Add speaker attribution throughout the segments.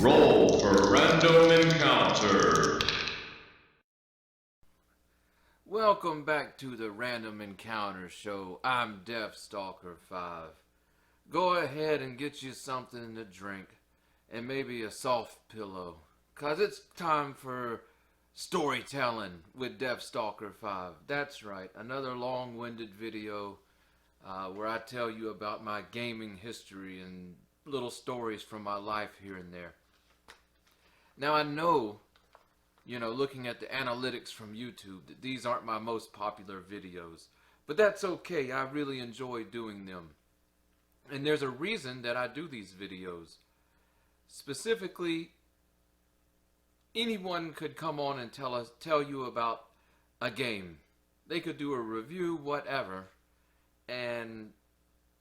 Speaker 1: Roll for random encounter.
Speaker 2: Welcome back to the Random Encounter Show. I'm DeathStalker V. Go ahead and get you something to drink and maybe a soft pillow, 'cause it's time for storytelling with DeathStalker V. That's right, another long-winded video where I tell you about my gaming history and little stories from my life here and there. Now I know, looking at the analytics from YouTube, that these aren't my most popular videos. But that's okay, I really enjoy doing them. And there's a reason that I do these videos. Specifically, anyone could come on and tell you about a game. They could do a review, whatever. And,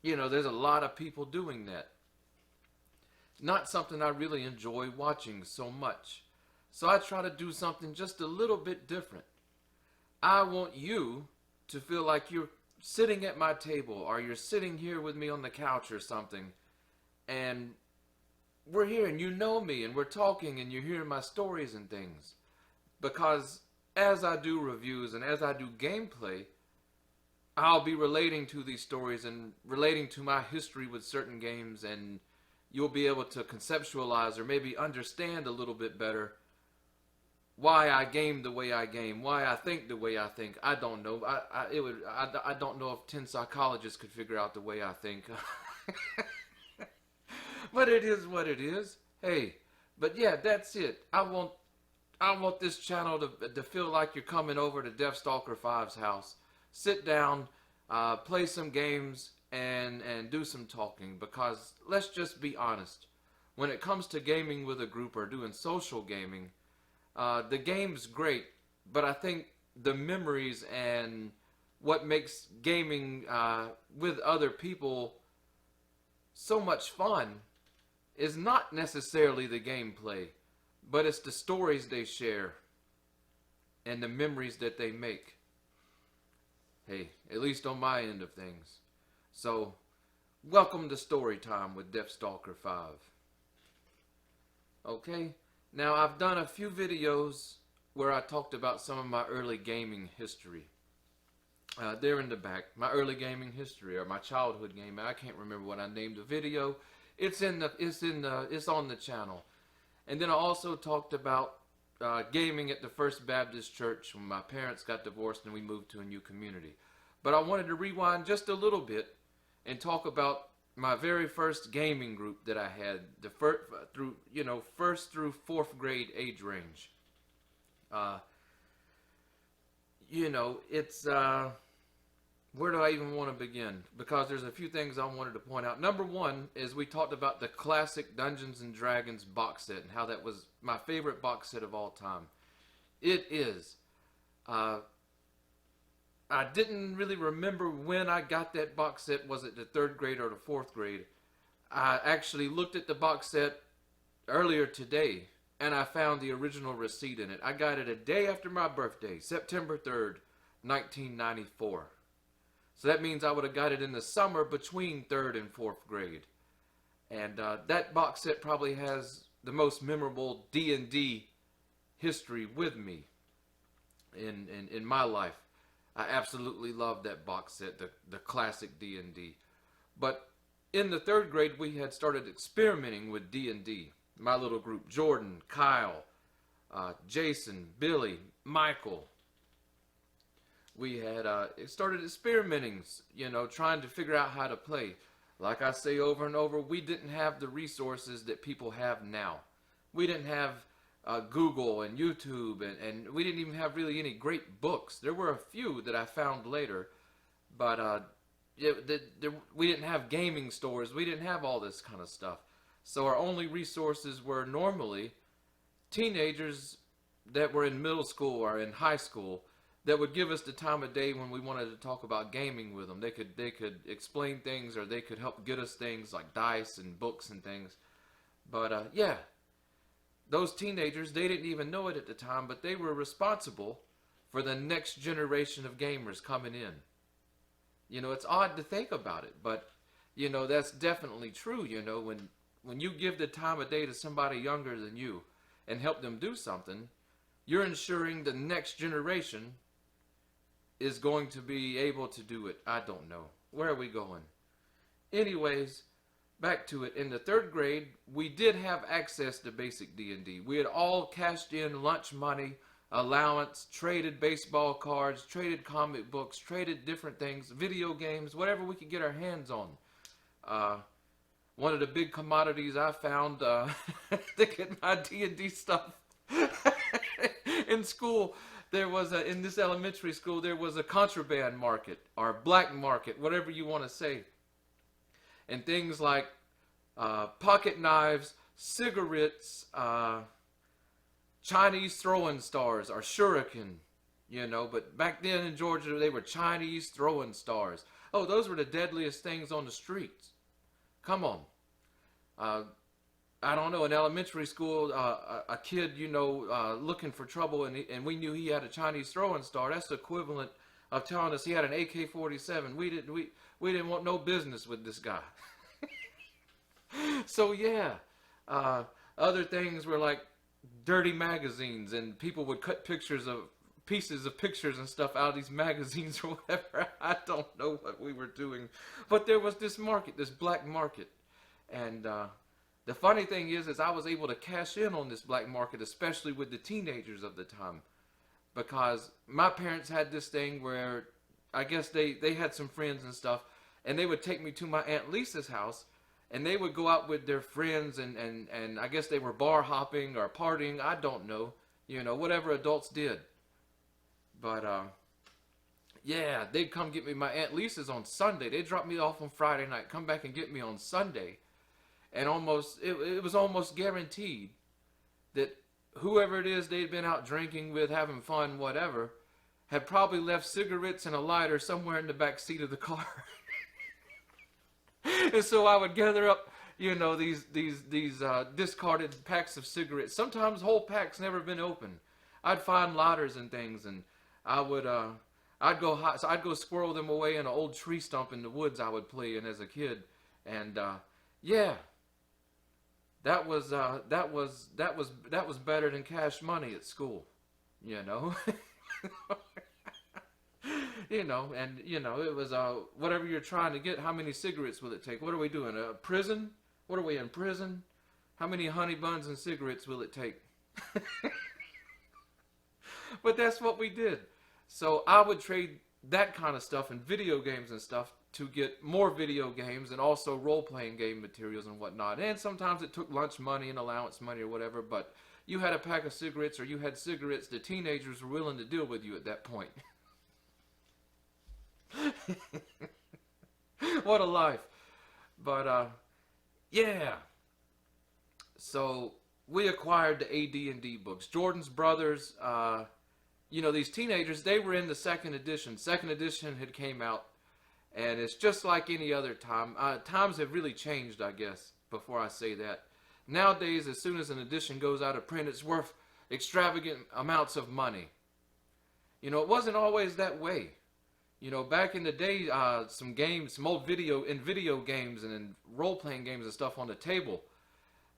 Speaker 2: there's a lot of people doing that. Not something I really enjoy watching so much. So I try to do something just a little bit different. I want you to feel like you're sitting at my table, or you're sitting here with me on the couch or something, and we're here and you know me and we're talking and you're hearing my stories and things. Because as I do reviews and as I do gameplay, I'll be relating to these stories and relating to my history with certain games, and you'll be able to conceptualize or maybe understand a little bit better why I game the way I game, why I think the way I think. I don't know. I don't know if 10 psychologists could figure out the way I think. But it is what it is. Hey, but yeah, that's it. I want this channel to feel like you're coming over to DeathStalker V's house. Sit down, play some games, and do some talking. Because let's just be honest, when it comes to gaming with a group or doing social gaming, the game's great, but I think the memories and what makes gaming with other people so much fun is not necessarily the gameplay, but it's the stories they share and the memories that they make. Hey, at least on my end of things. So, welcome to Story Time with DeathStalker V. Okay? Now, I've done a few videos where I talked about some of my early gaming history. They're in the back. My early gaming history, or my childhood gaming. I can't remember what I named the video. It's on the channel. And then I also talked about gaming at the First Baptist Church when my parents got divorced and we moved to a new community. But I wanted to rewind just a little bit and talk about my very first gaming group that I had, the first through fourth grade age range. It's where do I even want to begin? Because there's a few things I wanted to point out. Number one is we talked about the classic Dungeons and Dragons box set and how that was my favorite box set of all time. It is. I didn't really remember when I got that box set. Was it the third grade or the fourth grade? I actually looked at the box set earlier today, and I found the original receipt in it. I got it a day after my birthday, September 3rd, 1994. So that means I would have got it in the summer between third and fourth grade. And that box set probably has the most memorable D&D history with me in my life. I absolutely love that box set, the classic D&D. But in the third grade, we had started experimenting with D&D. My little group, Jordan, Kyle, Jason, Billy, Michael. We had started experimenting, trying to figure out how to play. Like I say over and over, we didn't have the resources that people have now. We didn't have Google and YouTube, and we didn't even have really any great books. There were a few that I found later, but we didn't have gaming stores. We didn't have all this kind of stuff. So our only resources were normally teenagers that were in middle school or in high school that would give us the time of day when we wanted to talk about gaming with them. They could explain things, or they could help get us things like dice and books and things. But yeah, those teenagers, they didn't even know it at the time, but they were responsible for the next generation of gamers coming in. It's odd to think about it, but that's definitely true. When when you give the time of day to somebody younger than you and help them do something, you're ensuring the next generation is going to be able to do it. I don't know. Where are we going? Anyways, back to it. In the 3rd grade, we did have access to basic D&D. We had all cashed in lunch money, allowance, traded baseball cards, traded comic books, traded different things, video games, whatever we could get our hands on. One of the big commodities I found to get my D&D stuff in school, there was in this elementary school, there was a contraband market or black market, whatever you want to say. And things like pocket knives, cigarettes, Chinese throwing stars or shuriken, you know. But back then in Georgia, they were Chinese throwing stars. Oh, those were the deadliest things on the streets. Come on. I don't know, in elementary school, a kid, you know, looking for trouble, and we knew he had a Chinese throwing star. That's the equivalent of telling us he had an AK-47. We didn't want no business with this guy. So yeah, other things were like dirty magazines, and people would cut pieces of pictures and stuff out of these magazines or whatever. I don't know what we were doing, but there was this market, this black market, and the funny thing is I was able to cash in on this black market, especially with the teenagers of the time, because my parents had this thing where I guess they had some friends and stuff, and they would take me to my Aunt Lisa's house, and they would go out with their friends, and I guess they were bar hopping or partying, I don't know, you know, whatever adults did. But yeah, they'd come get me. My Aunt Lisa's on Sunday. They'd drop me off on Friday night, come back and get me on Sunday. And it was almost guaranteed that whoever it is they'd been out drinking with, having fun, whatever, had probably left cigarettes and a lighter somewhere in the back seat of the car. And so I would gather up, you know, these discarded packs of cigarettes. Sometimes whole packs never been opened. I'd find lighters and things, and I'd go squirrel them away in an old tree stump in the woods I would play in as a kid, and yeah. That was better than cash money at school, you know. You know, and you know, it was whatever you're trying to get. How many cigarettes will it take? What are we doing? A prison? What are we in prison? How many honey buns and cigarettes will it take? But that's what we did. So I would trade that kind of stuff and video games and stuff to get more video games and also role-playing game materials and whatnot. And sometimes it took lunch money and allowance money or whatever, but you had a pack of cigarettes or you had cigarettes, the teenagers were willing to deal with you at that point. What a life. But yeah. So we acquired the AD&D books. Jordan's brothers, you know, these teenagers, they were in the 2nd edition. 2nd edition had came out. And it's just like any other time. Times have really changed, I guess, before I say that. Nowadays, as soon as an edition goes out of print, it's worth extravagant amounts of money. You know, it wasn't always that way. You know, back in the day, some old video games and in role-playing games and stuff on the table,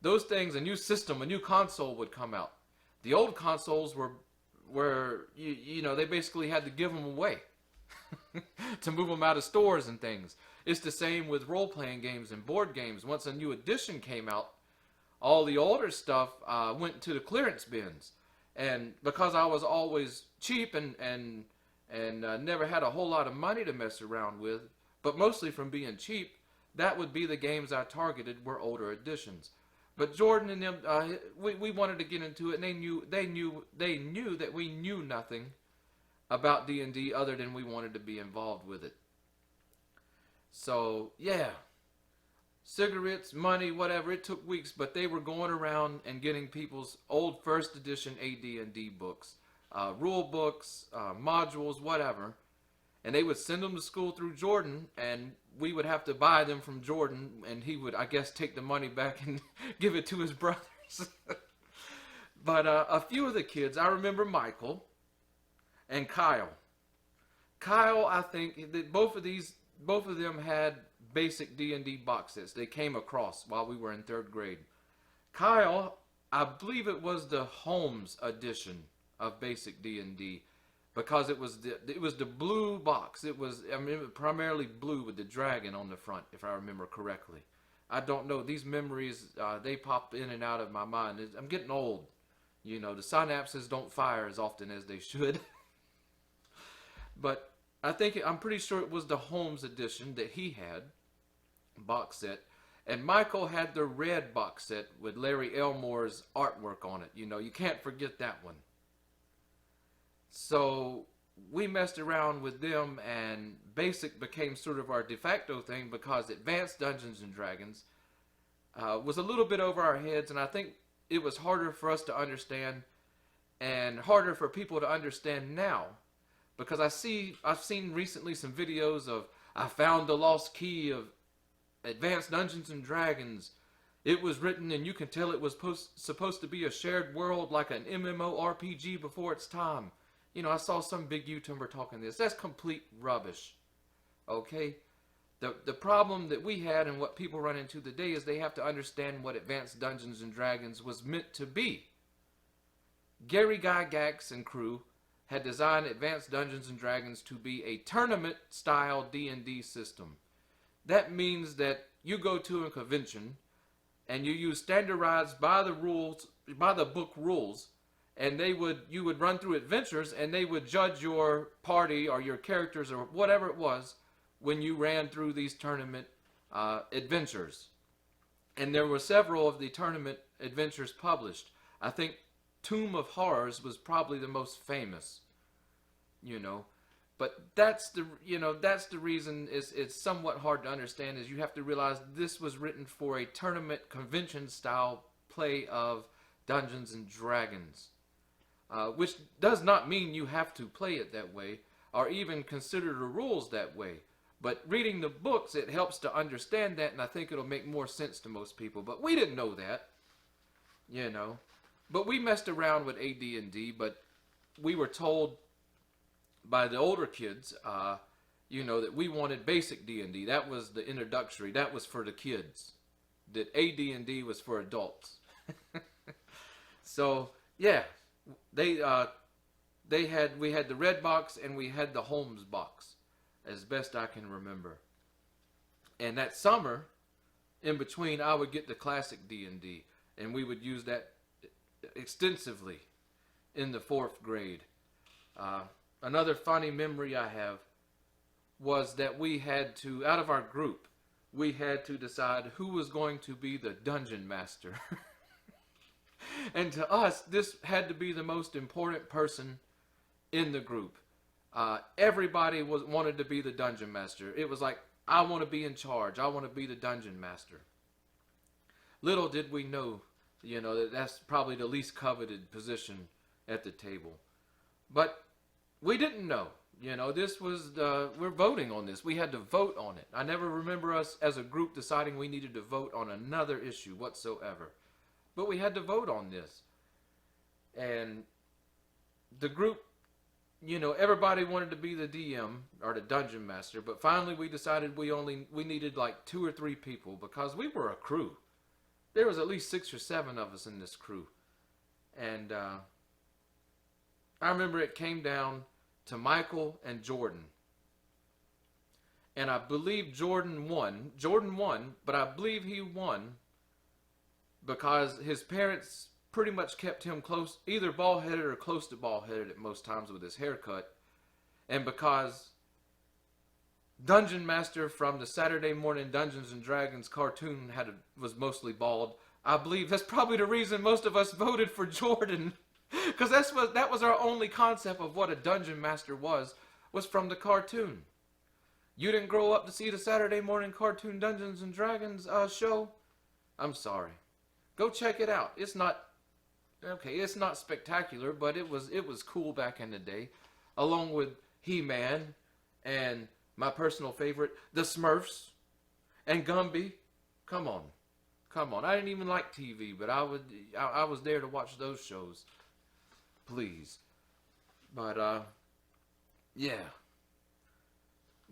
Speaker 2: those things, a new system, a new console would come out. The old consoles were you know, they basically had to give them away. To move them out of stores and things. It's the same with role-playing games and board games. Once a new edition came out, all the older stuff went to the clearance bins. And because I was always cheap and never had a whole lot of money to mess around with, but mostly from being cheap, that would be the games I targeted were older editions. But Jordan and them, we wanted to get into it, and they knew that we knew nothing about D&D other than we wanted to be involved with it. So yeah, cigarettes, money, whatever, it took weeks, but they were going around and getting people's old 1st edition AD&D books, rule books, modules, whatever, and they would send them to school through Jordan, and we would have to buy them from Jordan, and he would, I guess, take the money back and give it to his brothers. But a few of the kids, I remember Michael and Kyle. Kyle, I think that both of them had basic D&D box sets they came across while we were in 3rd grade. Kyle, I believe it was the Holmes edition of basic D&D, because it was the blue box. It was, I mean, primarily blue with the dragon on the front, if I remember correctly. I don't know. These memories, they pop in and out of my mind. I'm getting old. You know, the synapses don't fire as often as they should. But I'm pretty sure it was the Holmes edition that he had, box set. And Michael had the red box set with Larry Elmore's artwork on it. You know, you can't forget that one. So we messed around with them, and Basic became sort of our de facto thing, because Advanced Dungeons and Dragons was a little bit over our heads, and I think it was harder for us to understand and harder for people to understand now, because I've seen recently some videos of, I found the lost key of Advanced Dungeons and Dragons. It was written, and you can tell it was supposed to be a shared world, like an MMORPG before its time. You know, I saw some big YouTuber talking this. That's complete rubbish. Okay? The problem that we had, and what people run into today, is they have to understand what Advanced Dungeons and Dragons was meant to be. Gary Gygax and crew had designed Advanced Dungeons and Dragons to be a tournament-style D&D system. That means that you go to a convention and you use standardized by the book rules, and you would run through adventures, and they would judge your party or your characters or whatever it was when you ran through these tournament adventures. And there were several of the tournament adventures published. I think Tomb of Horrors was probably the most famous, you know. But that's the reason it's somewhat hard to understand, is you have to realize this was written for a tournament convention style play of Dungeons and Dragons. Which does not mean you have to play it that way, or even consider the rules that way. But reading the books, it helps to understand that, and I think it'll make more sense to most people. But we didn't know that, you know. But we messed around with AD&D, but we were told by the older kids, you know, that we wanted basic D&D. That was the introductory. That was for the kids. That AD&D was for adults. So, yeah. We had the red box, and we had the Holmes box, as best I can remember. And that summer, in between, I would get the classic D&D, and we would use that extensively in the 4th grade. Another funny memory I have was that we had to, out of our group, we had to decide who was going to be the dungeon master. And to us, this had to be the most important person in the group. Everybody wanted to be the dungeon master. It was like, I want to be in charge. I want to be the dungeon master. Little did we know, you know, that's probably the least coveted position at the table. But we didn't know. You know, this was, we're voting on this. We had to vote on it. I never remember us as a group deciding we needed to vote on another issue whatsoever. But we had to vote on this. And the group, you know, everybody wanted to be the DM or the dungeon master. But finally we decided we needed like 2 or 3 people, because we were a crew. There was at least 6 or 7 of us in this crew. And I remember it came down to Michael and Jordan. And I believe Jordan won. Jordan won, but I believe he won because his parents pretty much kept him close, either bald-headed or close to bald-headed at most times with his haircut. And because Dungeon Master from the Saturday Morning Dungeons and Dragons cartoon was mostly bald, I believe that's probably the reason most of us voted for Jordan. Because that was our only concept of what a Dungeon Master was from the cartoon. You didn't grow up to see the Saturday morning cartoon Dungeons and Dragons show? I'm sorry. Go check it out. It's not spectacular, but it was cool back in the day. Along with He-Man and my personal favorite, the Smurfs and Gumby. Come on. I didn't even like TV, but I was there to watch those shows. Please. But yeah.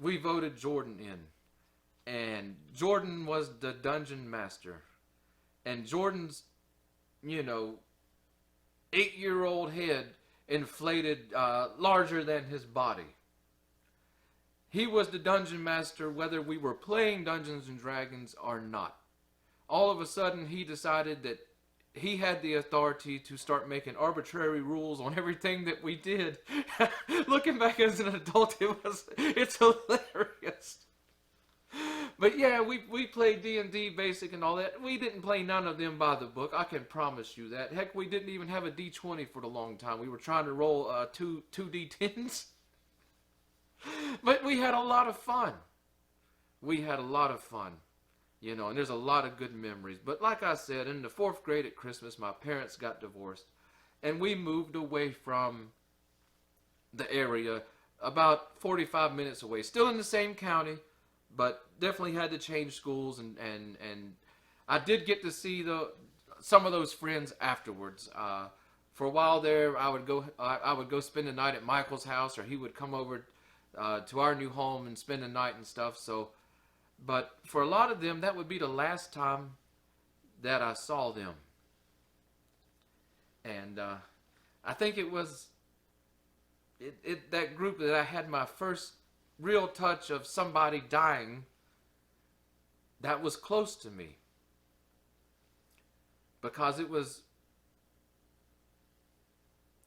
Speaker 2: We voted Jordan in. and Jordan was the dungeon master. And Jordan's, you know, 8-year-old head inflated larger than his body. He was the dungeon master whether we were playing Dungeons and Dragons or not. All of a sudden, he decided that he had the authority to start making arbitrary rules on everything that we did. Looking back as an adult, it's hilarious. But yeah, we played D&D basic and all that. We didn't play none of them by the book. I can promise you that. Heck, we didn't even have a D20 for the long time. We were trying to roll two D10s. But we had a lot of fun. We had a lot of fun. You know, and there's a lot of good memories. But like I said, in the 4th grade at Christmas, my parents got divorced. And we moved away from the area about 45 minutes away. Still in the same county, but definitely had to change schools. And I did get to see some of those friends afterwards. For a while there, I would go spend the night at Michael's house, or he would come over to our new home and spend the night and stuff. So, but for a lot of them, that would be the last time that I saw them. And I think it was that group that I had my first real touch of somebody dying that was close to me. Because it was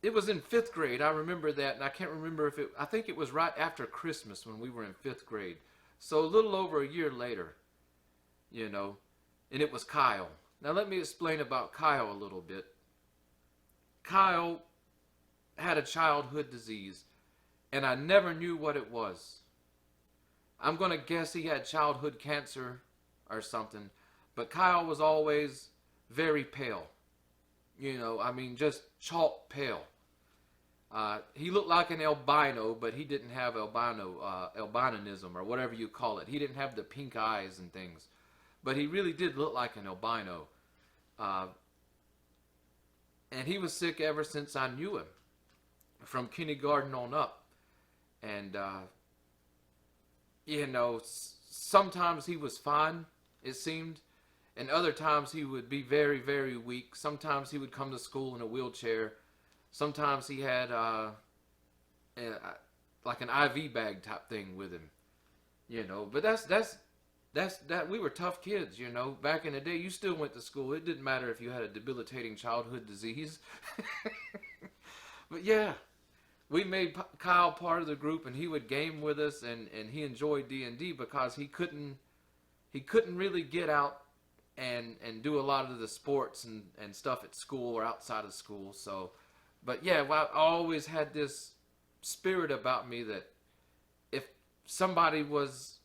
Speaker 2: in 5th grade. I remember that, and I can't remember I think it was right after Christmas when we were in 5th grade. So a little over a year later, you know, and it was Kyle. Now let me explain about Kyle a little bit. Kyle had a childhood disease, and I never knew what it was. I'm going to guess he had childhood cancer or something, but Kyle was always very pale. You know, I mean, just chalk pale. He looked like an albino, but he didn't have albinism or whatever you call it. He didn't have the pink eyes and things, but he really did look like an albino. And he was sick ever since I knew him, from kindergarten on up. And, you know, sometimes he was fine, it seemed. And other times he would be very, very weak. Sometimes he would come to school in a wheelchair. Sometimes he had like an IV bag type thing with him, you know. But that we were tough kids, you know. Back in the day, you still went to school. It didn't matter if you had a debilitating childhood disease. But yeah, we made Kyle part of the group, and he would game with us, and he enjoyed D&D because he couldn't really get out and do a lot of the sports and stuff at school or outside of school. So, but yeah, well, I always had this spirit about me that if somebody was,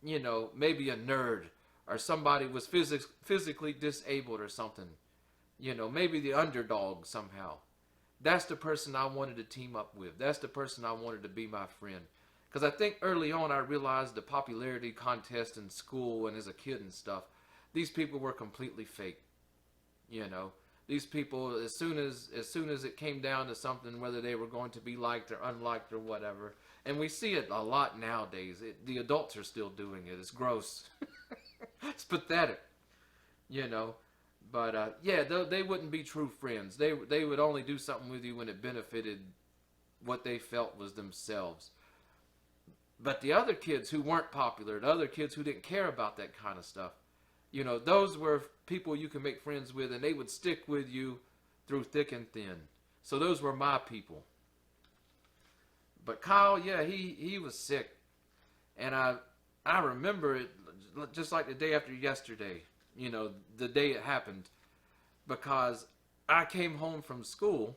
Speaker 2: you know, maybe a nerd, or somebody was physically disabled or something, you know, maybe the underdog somehow, that's the person I wanted to team up with. That's the person I wanted to be my friend. Because I think early on I realized the popularity contest in school and as a kid and stuff, these people were completely fake. You know, these people, as soon as it came down to something, whether they were going to be liked or unliked or whatever, and we see it a lot nowadays. The adults are still doing it. It's gross. It's pathetic. You know, but yeah, they wouldn't be true friends. They would only do something with you when it benefited what they felt was themselves. But the other kids who weren't popular, the other kids who didn't care about that kind of stuff, you know, those were people you can make friends with, and they would stick with you through thick and thin. So those were my people. But Kyle, yeah, he was sick. And I remember it just like the day after yesterday, you know, the day it happened. Because I came home from school,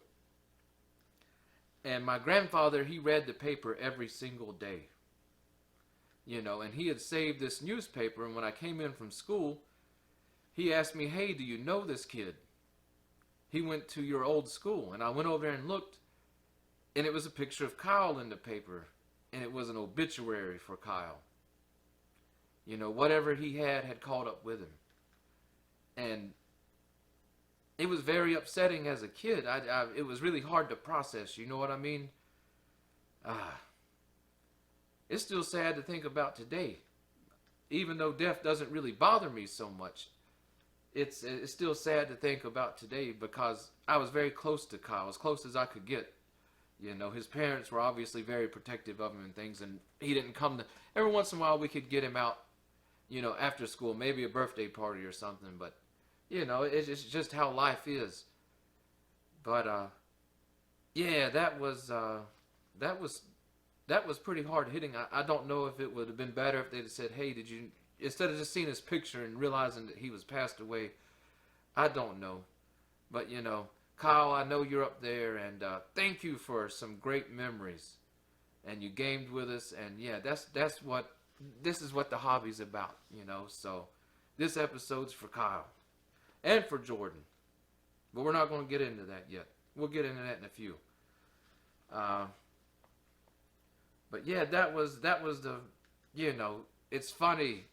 Speaker 2: and my grandfather, he read the paper every single day. You know, and he had saved this newspaper, and when I came in from school, he asked me, "Hey, do you know this kid? He went to your old school." And I went over there and looked, and it was a picture of Kyle in the paper, and it was an obituary for Kyle. You know, whatever he had caught up with him. And it was very upsetting as a kid. It was really hard to process, you know what I mean? It's still sad to think about today. even though death doesn't really bother me so much, it's still sad to think about today because I was very close to Kyle, as close as I could get. You know, his parents were obviously very protective of him and things, and he didn't come to. Every once in a while, we could get him out, you know, after school, maybe a birthday party or something. But you know, it's just how life is. But yeah, that was pretty hard hitting. I don't know if it would have been better if they'd have said, "Hey, did you?" Instead of just seeing his picture and realizing that he was passed away. I don't know, but you know, Kyle, I know you're up there, and thank you for some great memories. And you gamed with us, and yeah, this is what the hobby's about, you know. So this episode's for Kyle and for Jordan, but we're not going to get into that yet. We'll get into that in a few. But yeah, that was the, you know, it's funny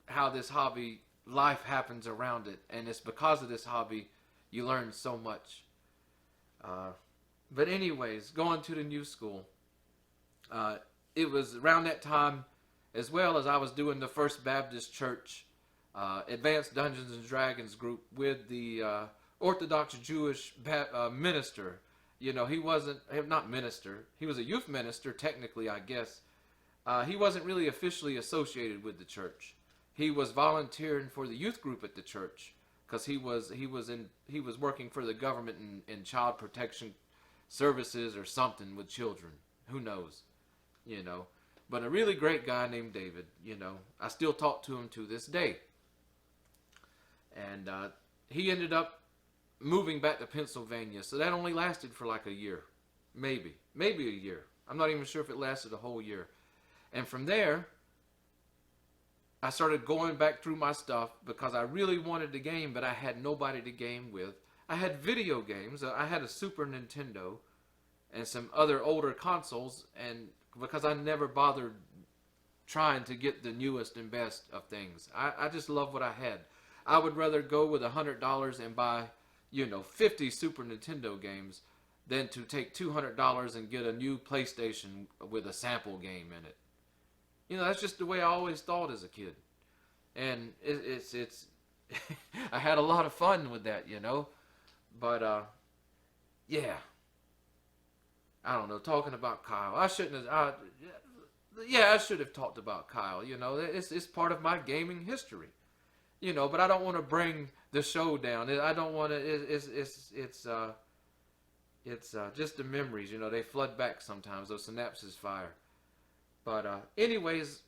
Speaker 2: how this hobby, life happens around it, and it's because of this hobby you learn so much. But anyways, going to the new school, it was around that time, as well as I was doing the First Baptist Church Advanced Dungeons and Dragons group with the Orthodox Jewish minister. You know, he wasn't, not minister, he was a youth minister, technically, I guess. He wasn't really officially associated with the church. He was volunteering for the youth group at the church because he was working for the government in child protection services or something with children. Who knows, you know. But a really great guy named David, you know. I still talk to him to this day. And he ended up moving back to Pennsylvania. So that only lasted for like a year. Maybe a year. I'm not even sure if it lasted a whole year. And from there, I started going back through my stuff because I really wanted to game, but I had nobody to game with. I had video games. I had a Super Nintendo and some other older consoles, and because I never bothered trying to get the newest and best of things. I just love what I had. I would rather go with $100 and buy, you know, 50 Super Nintendo games than to take $200 and get a new PlayStation with a sample game in it. You know, that's just the way I always thought as a kid. And it's I had a lot of fun with that, you know. But, yeah. I don't know, talking about Kyle. I should have talked about Kyle, you know. It's part of my gaming history. You know, but I don't want to bring the show down. I don't want to, it's just the memories, you know. They flood back sometimes, those synapses fire. But anyways,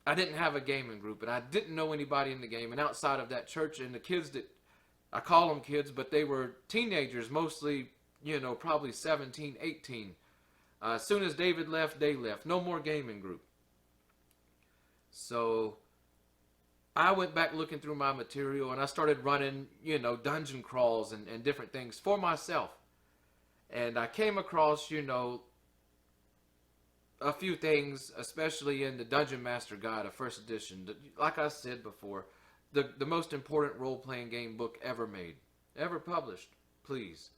Speaker 2: I didn't have a gaming group, and I didn't know anybody in the game. And outside of that church, and the kids that, I call them kids, but they were teenagers, mostly, you know, probably 17, 18. As soon as David left, they left. No more gaming group. So I went back looking through my material, and I started running, you know, dungeon crawls and different things for myself. And I came across, you know, a few things, especially in the Dungeon Master Guide of First Edition. Like I said before, the most important role-playing game book ever made, ever published, please.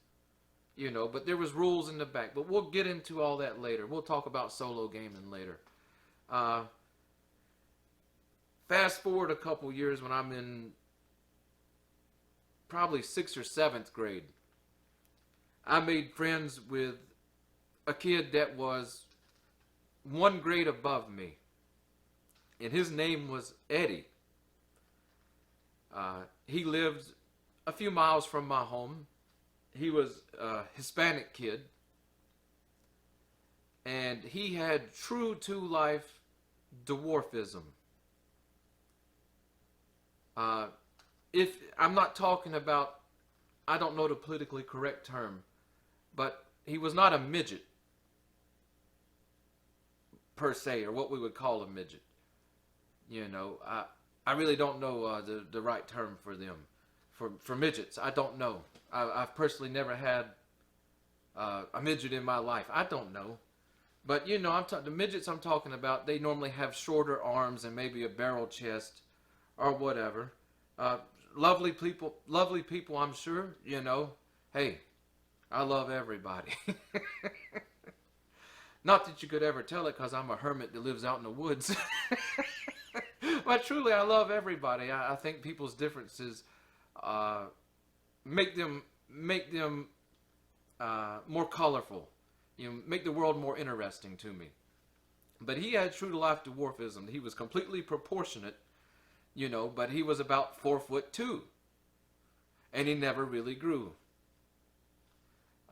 Speaker 2: You know, but there was rules in the back. But we'll get into all that later. We'll talk about solo gaming later. Fast forward a couple years when I'm in probably 6th or 7th grade. I made friends with a kid that was 1 grade above me, and his name was Eddie. He lived a few miles from my home. He was a Hispanic kid, and he had true to life dwarfism. If I'm not talking about, I don't know the politically correct term, but he was not a midget per se, or what we would call a midget. You know, I really don't know the right term for them, for midgets. I don't know. I've personally never had a midget in my life. I don't know, but you know, the midgets I'm talking about. They normally have shorter arms and maybe a barrel chest, or whatever. Lovely people. I'm sure. You know, hey, I love everybody. Not that you could ever tell it, because I'm a hermit that lives out in the woods. But truly, I love everybody. I think people's differences make them more colorful. You know, make the world more interesting to me. But he had true to life dwarfism. He was completely proportionate, you know, but he was about 4'2", and he never really grew.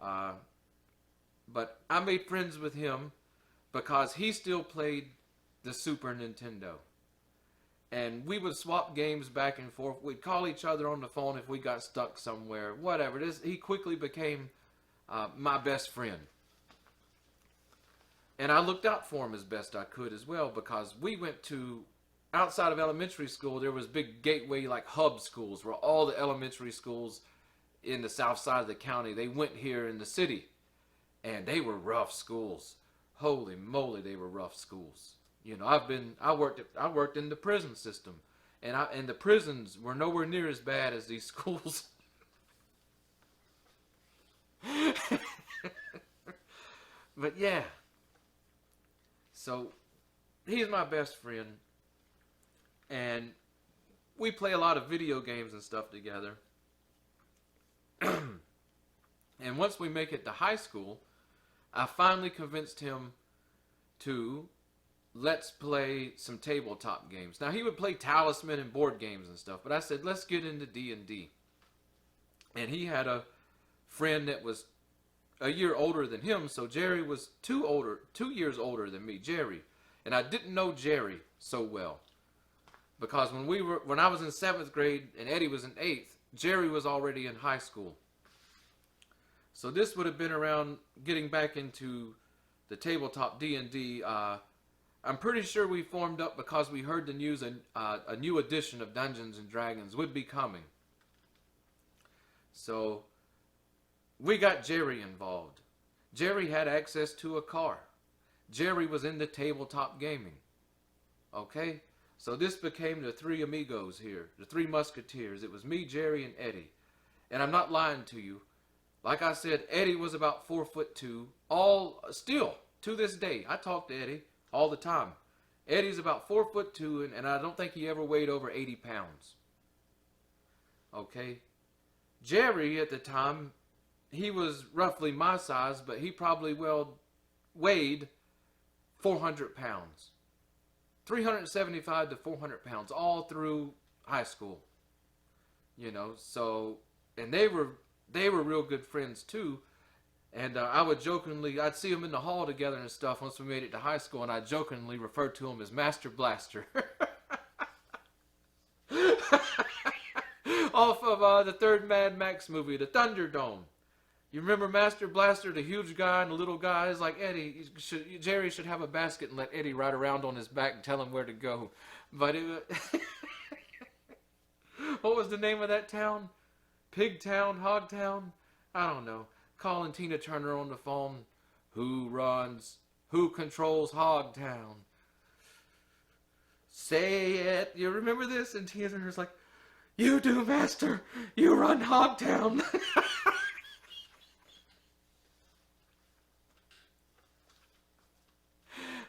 Speaker 2: But I made friends with him because he still played the Super Nintendo. And we would swap games back and forth. We'd call each other on the phone if we got stuck somewhere, whatever. He quickly became my best friend. And I looked out for him as best I could as well, because we went to, outside of elementary school, there was big gateway like hub schools where all the elementary schools in the south side of the county, they went here in the city. And they were rough schools. Holy moly, they were rough schools. You know, I worked in the prison system, and the prisons were nowhere near as bad as these schools. But yeah, so he's my best friend, and we play a lot of video games and stuff together. And once we make it to high school, I finally convinced him to let's play some tabletop games. Now, he would play Talisman and board games and stuff, but I said, let's get into D&D. And he had a friend that was a year older than him, so Jerry was 2 years older than me, Jerry. And I didn't know Jerry so well, because when I was in 7th grade and Eddie was in 8th, Jerry was already in high school. So this would have been around getting back into the tabletop D&D. I'm pretty sure we formed up because we heard the news a new edition of Dungeons and Dragons would be coming. So we got Jerry involved. Jerry had access to a car. Jerry was into tabletop gaming. Okay? So this became the three amigos here, the three musketeers. It was me, Jerry, and Eddie. And I'm not lying to you. Like I said, Eddie was about 4'2", still to this day. I talk to Eddie all the time. Eddie's about 4'2", and I don't think he ever weighed over 80 pounds. Okay? Jerry, at the time, he was roughly my size, but he probably weighed 400 pounds. 375 to 400 pounds, all through high school. You know, so, and they were real good friends too. And I'd see them in the hall together and stuff once we made it to high school, and I jokingly referred to him as Master Blaster. Off of the third Mad Max movie, the Thunderdome. You remember Master Blaster, the huge guy and the little guy? It's like, Eddie, Jerry should have a basket and let Eddie ride around on his back and tell him where to go. But what was the name of that town? Pigtown, Hogtown? I don't know. Calling Tina Turner on the phone. Who controls Hogtown? Say it. You remember this? And Tina Turner's like, you do, Master. You run Hogtown.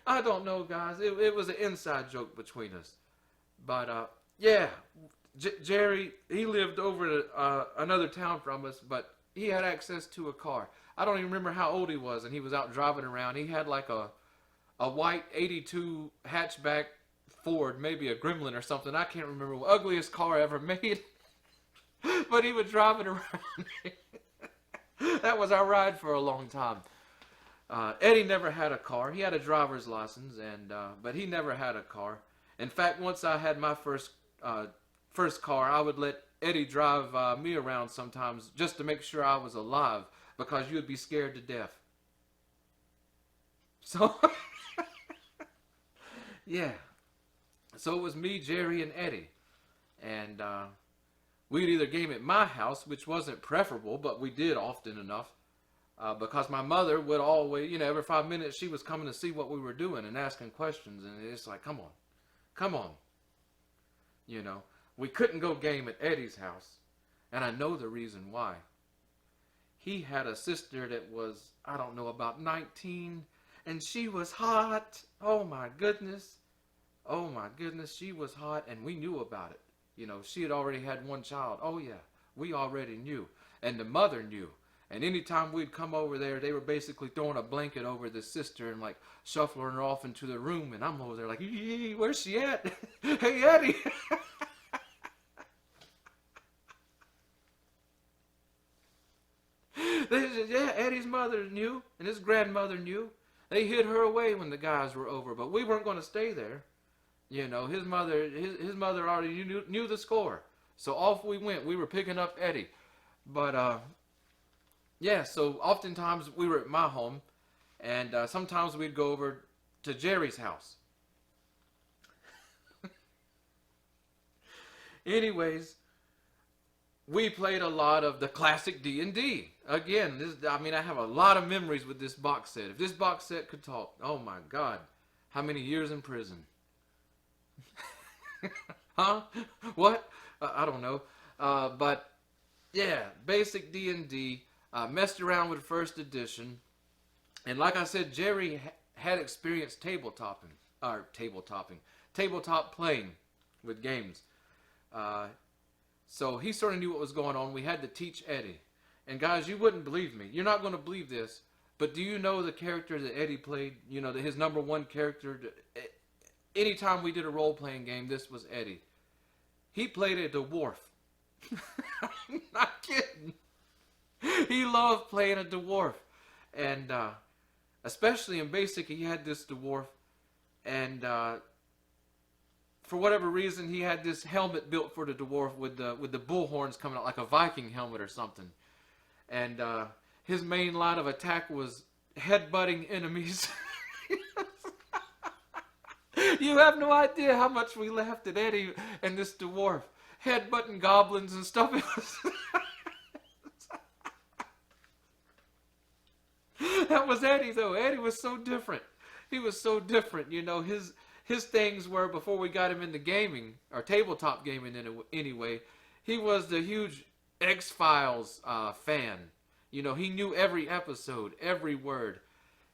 Speaker 2: I don't know, guys. It was an inside joke between us. But, yeah. Jerry, he lived over another town from us, but he had access to a car. I don't even remember how old he was, and he was out driving around. He had like a white 82 hatchback Ford, maybe a Gremlin or something. I can't remember. The ugliest car ever made. But he was driving around. That was our ride for a long time. Eddie never had a car. He had a driver's license, but he never had a car. In fact, once I had my first car, I would let Eddie drive me around sometimes just to make sure I was alive, because you would be scared to death. So, yeah. So it was me, Jerry, and Eddie. And we'd either game at my house, which wasn't preferable, but we did often enough. Because my mother would always, every 5 minutes she was coming to see what we were doing and asking questions. And it's like, come on. We couldn't go game at Eddie's house. And I know the reason why. He had a sister that was, I don't know, about 19. And she was hot. Oh my goodness. Oh my goodness, she was hot, and we knew about it. You know, she had already had one child. Oh yeah, we already knew, and the mother knew. And anytime we'd come over there, they were basically throwing a blanket over the sister and like shuffling her off into the room. And I'm over there like, where's she at? Hey, Eddie. They said, yeah, Eddie's mother knew and his grandmother knew. They hid her away when the guys were over, but we weren't going to stay there. You know, his mother already knew the score. So off we went. We were picking up Eddie. But yeah, so oftentimes we were at my home, and sometimes we'd go over to Jerry's house. Anyways, we played a lot of the classic D&D. Again, I have a lot of memories with this box set. If this box set could talk, oh my God, how many years in prison? Huh? What? I don't know. But yeah, basic D&D. Messed around with first edition, and like I said, Jerry had experienced tabletop playing with games. So he sort of knew what was going on. We had to teach Eddie. And guys, you wouldn't believe me. You're not going to believe this, but do you know the character that Eddie played? You know, his number one character. Anytime we did a role-playing game, this was Eddie. He played a dwarf. I'm not kidding. He loved playing a dwarf. And especially in basic, he had this dwarf. And for whatever reason, he had this helmet built for the dwarf with the bull horns coming out like a Viking helmet or something. And his main line of attack was headbutting enemies. You have no idea how much we laughed at Eddie and this dwarf. Headbutting goblins and stuff. That was Eddie, though. Eddie was so different. He was so different. You know, his things were, before we got him into gaming, or tabletop gaming anyway, he was the huge X-Files fan. You know, he knew every episode, every word.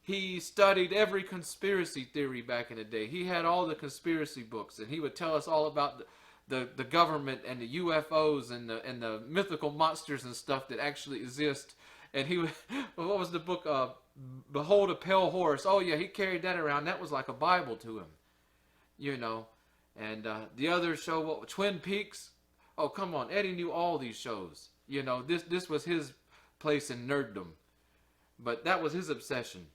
Speaker 2: He studied every conspiracy theory back in the day. He had all the conspiracy books, and he would tell us all about the government and the UFOs and the mythical monsters and stuff that actually exist. And he would, what was the book? Behold a Pale Horse. Oh yeah, he carried that around. That was like a Bible to him, you know. And the other show, what, Twin Peaks. Oh come on, Eddie knew all these shows. You know, this was his place in nerddom, but that was his obsession.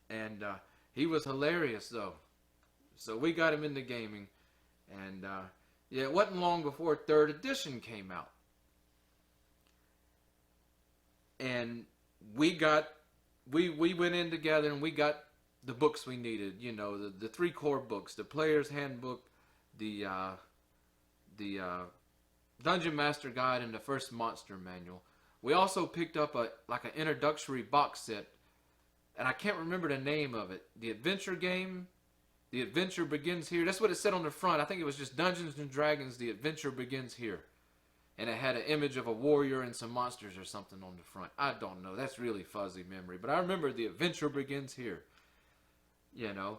Speaker 2: And he was hilarious though. So we got him into gaming, and yeah, it wasn't long before 3rd edition came out. And we went in together and we got the books we needed. You know, the 3 core books: the Player's Handbook, the Dungeon Master Guide, and the First Monster Manual. We also picked up an introductory box set, and I can't remember the name of it. The Adventure Game, The Adventure Begins Here. That's what it said on the front. I think it was just Dungeons and Dragons, The Adventure Begins Here. And it had an image of a warrior and some monsters or something on the front. I don't know. That's really fuzzy memory. But I remember The Adventure Begins Here. You know.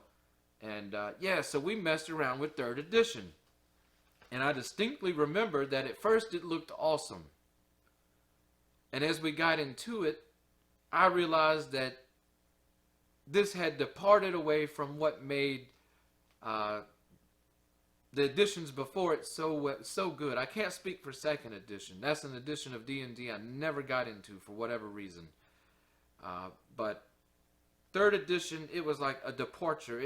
Speaker 2: And yeah, so we messed around with 3rd edition. And I distinctly remember that at first it looked awesome. And as we got into it, I realized that this had departed away from what made the editions before it so good. I can't speak for 2nd edition. That's an edition of D&D I never got into for whatever reason. But 3rd edition, it was like a departure.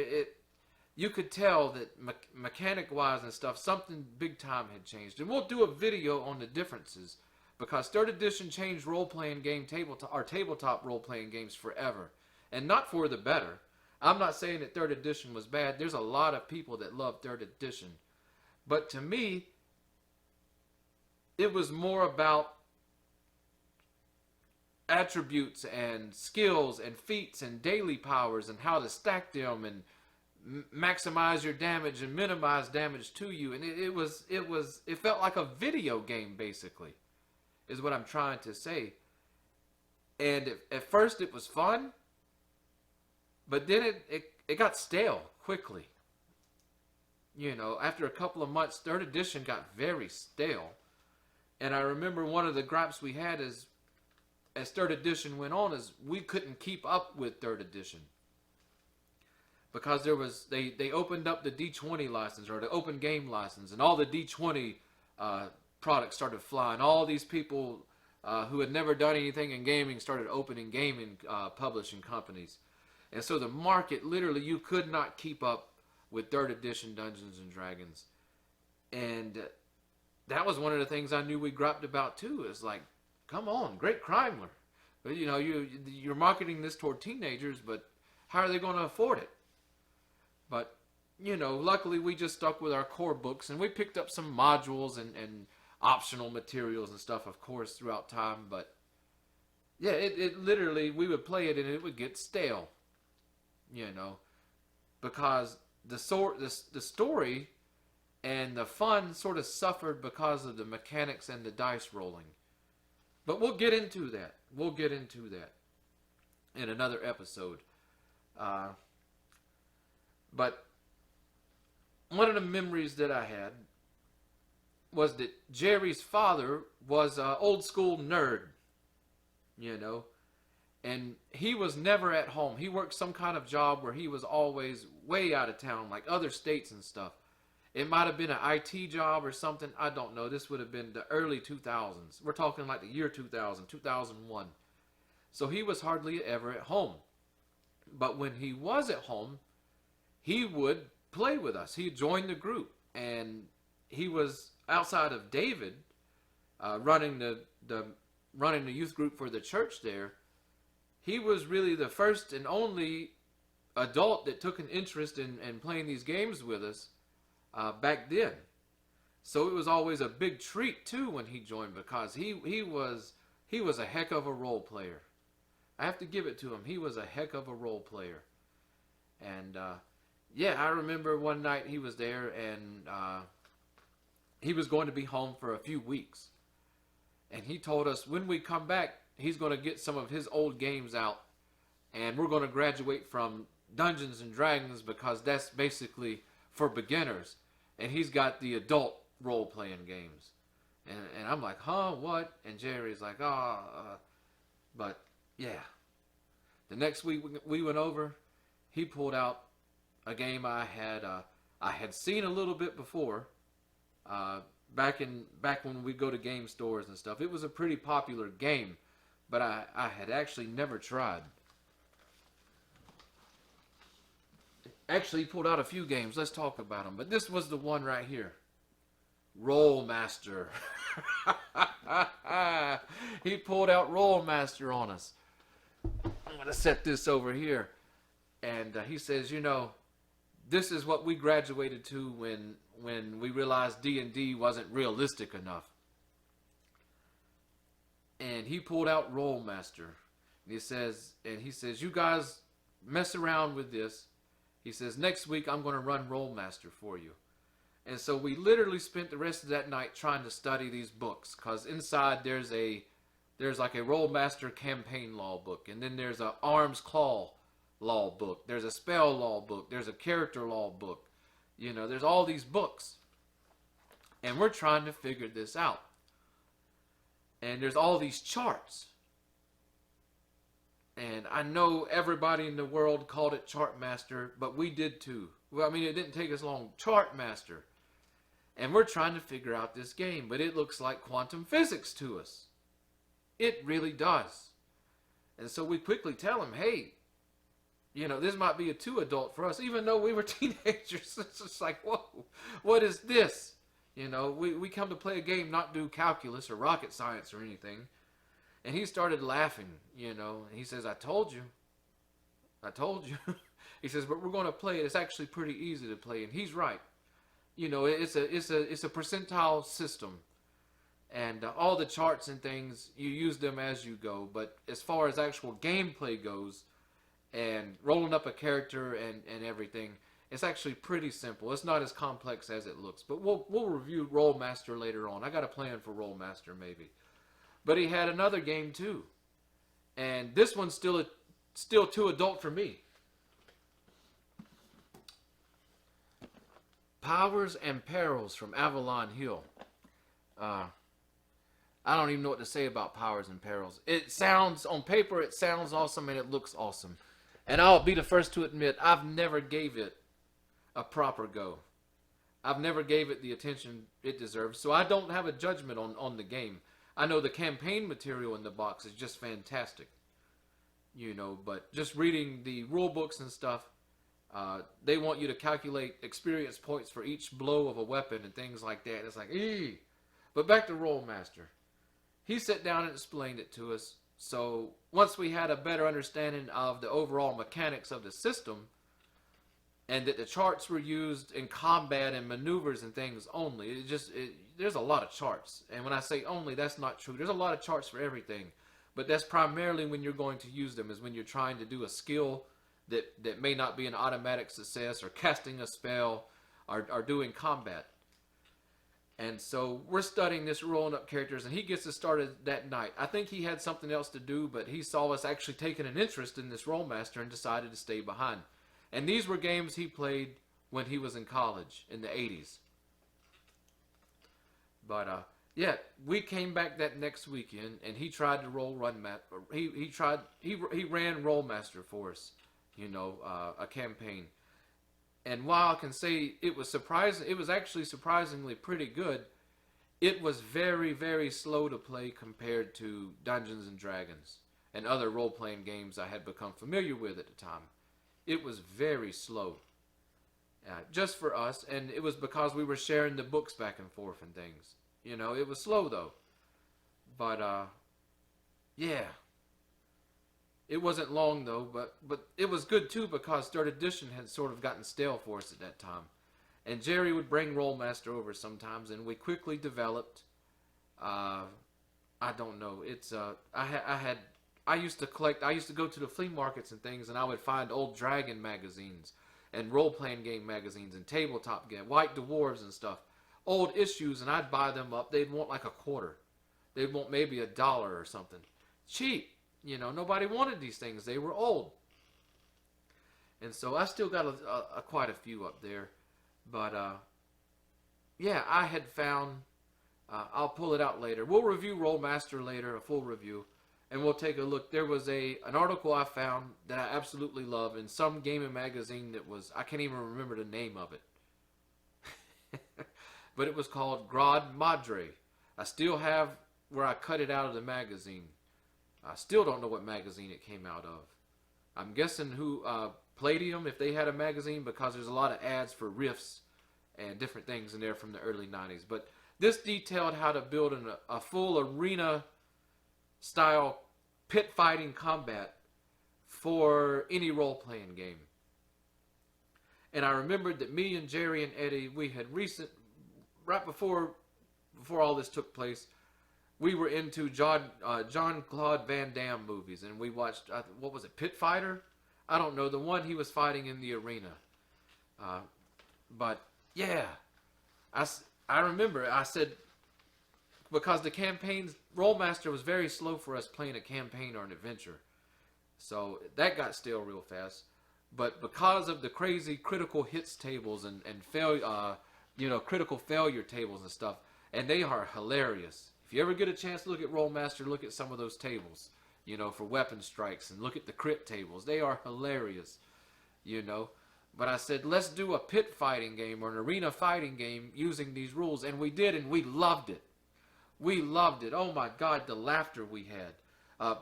Speaker 2: You could tell that mechanic-wise and stuff, something big time had changed. And we'll do a video on the differences, because 3rd edition changed role-playing game tabletop role-playing games forever. And not for the better. I'm not saying that 3rd edition was bad. There's a lot of people that love 3rd edition. But to me, it was more about attributes and skills and feats and daily powers and how to stack them and maximize your damage and minimize damage to you. And it felt like a video game, basically, is what I'm trying to say. And at first it was fun, but then it got stale quickly. You know, after a couple of months, third edition got very stale. And I remember one of the gripes we had is, as third edition went on, is we couldn't keep up with third edition. Because they opened up the D20 license, or the open game license, and all the D20 products started flying. All these people who had never done anything in gaming started opening gaming publishing companies. And so the market, literally, you could not keep up with third edition Dungeons and Dragons. And that was one of the things I knew we griped about too. Is like, come on, great Crimler. But you know, you're marketing this toward teenagers, but how are they going to afford it? But, you know, luckily we just stuck with our core books, and we picked up some modules and optional materials and stuff, of course, throughout time. But yeah, it literally, we would play it and it would get stale, you know, because the story and the fun sort of suffered because of the mechanics and the dice rolling. But we'll get into that. We'll get into that in another episode. But one of the memories that I had was that Jerry's father was an old school nerd, you know, and he was never at home. He worked some kind of job where he was always way out of town, like other states and stuff. It might have been an IT job or something. I don't know. This would have been the early 2000s. We're talking like the year 2000, 2001. So he was hardly ever at home. But when he was at home, he would play with us. He joined the group, and he was outside of David, running the youth group for the church there. He was really the first and only adult that took an interest in playing these games with us back then. So it was always a big treat too when he joined, because he was a heck of a role player. I have to give it to him. He was a heck of a role player. And yeah, I remember one night he was there, and he was going to be home for a few weeks. And he told us when we come back, he's going to get some of his old games out, and we're going to graduate from Dungeons and Dragons, because that's basically for beginners. And he's got the adult role-playing games. And I'm like, huh, what? And Jerry's like, but yeah. The next week we went over, he pulled out a game I had seen a little bit before, back when we go to game stores and stuff. It was a pretty popular game, but I had actually never tried. Actually, he pulled out a few games. Let's talk about them. But this was the one right here. Rolemaster. He pulled out Rolemaster on us. I'm going to set this over here. And he says, you know, this is what we graduated to when we realized D&D wasn't realistic enough. And he pulled out Rolemaster. And he says, you guys mess around with this. He says, next week I'm going to run Rolemaster for you. And so we literally spent the rest of that night trying to study these books, because inside there's like a Rolemaster campaign law book, and then there's a Arms Claw law book, there's a spell law book, there's a character law book. You know, there's all these books. And we're trying to figure this out. And there's all these charts. And I know everybody in the world called it Chartmaster, but we did too. Well, I mean, it didn't take us long. Chartmaster. And we're trying to figure out this game, but it looks like quantum physics to us. It really does. And so we quickly tell him, hey, you know, this might be a too adult for us, even though we were teenagers. It's just like, whoa, what is this? You know, we come to play a game, not do calculus or rocket science or anything. And he started laughing, you know, and he says, I told you. He says, but we're going to play it. It's actually pretty easy to play. And he's right. You know, it's a percentile system. And all the charts and things, you use them as you go. But as far as actual gameplay goes, and rolling up a character and everything, it's actually pretty simple. It's not as complex as it looks. But we'll review Rolemaster later on. I got a plan for Rolemaster maybe. But he had another game too. And this one's still too adult for me. Powers and Perils from Avalon Hill. I don't even know what to say about Powers and Perils. It sounds, on paper, it sounds awesome and it looks awesome. And I'll be the first to admit, I've never gave it a proper go. I've never gave it the attention it deserves, so I don't have a judgment on the game. I know the campaign material in the box is just fantastic. You know, but just reading the rule books and stuff, they want you to calculate experience points for each blow of a weapon and things like that. It's like, eee. But back to Rolemaster. He sat down and explained it to us. So once we had a better understanding of the overall mechanics of the system, and that the charts were used in combat and maneuvers and things only, there's a lot of charts. And when I say only, that's not true. There's a lot of charts for everything. But that's primarily when you're going to use them, is when you're trying to do a skill that may not be an automatic success, or casting a spell, or doing combat. And so we're studying this, rolling up characters, and he gets us started that night. I think he had something else to do, but he saw us actually taking an interest in this Rolemaster and decided to stay behind. And these were games he played when he was in college in the 80s. But yeah, we came back that next weekend, and he tried to he ran Rolemaster for us, you know, a campaign. And while I can say it was surprising, it was actually surprisingly pretty good. It was very, very slow to play compared to Dungeons and Dragons and other role-playing games I had become familiar with at the time. It was very slow, just for us, and it was because we were sharing the books back and forth and things. You know, it was slow though. But yeah. It wasn't long though, but it was good too, because 3rd edition had sort of gotten stale for us at that time. And Jerry would bring Rolemaster over sometimes, and we quickly developed. I don't know. It's I used to collect. I used to go to the flea markets and things, and I would find old Dragon magazines and role-playing game magazines and tabletop game, White Dwarves and stuff, old issues, and I'd buy them up. They'd want like a quarter. They'd want maybe $1 or something. Cheap. You know, nobody wanted these things. They were old. And so I still got quite a few up there. But, yeah, I had found, I'll pull it out later. We'll review Rolemaster later, a full review. And we'll take a look. There was an article I found that I absolutely love in some gaming magazine that was, I can't even remember the name of it. But it was called Grad Madre. I still have where I cut it out of the magazine. I still don't know what magazine it came out of. I'm guessing Palladium, if they had a magazine, because there's a lot of ads for Rifts and different things in there from the early 90s. But this detailed how to build a full arena-style pit fighting combat for any role-playing game. And I remembered that me and Jerry and Eddie, we had right before all this took place, we were into Jean-Claude Van Damme movies, and we watched, what was it, Pit Fighter? I don't know, the one he was fighting in the arena. But, yeah, I remember, I said, because the campaigns, Rolemaster was very slow for us playing a campaign or an adventure. So that got stale real fast. But because of the crazy critical hits tables and critical failure tables and stuff, and they are hilarious. If you ever get a chance to look at Rolemaster, look at some of those tables, you know, for weapon strikes, and look at the crit tables. They are hilarious, you know. But I said, let's do a pit fighting game or an arena fighting game using these rules. And we did, and we loved it. We loved it. Oh my God, the laughter we had.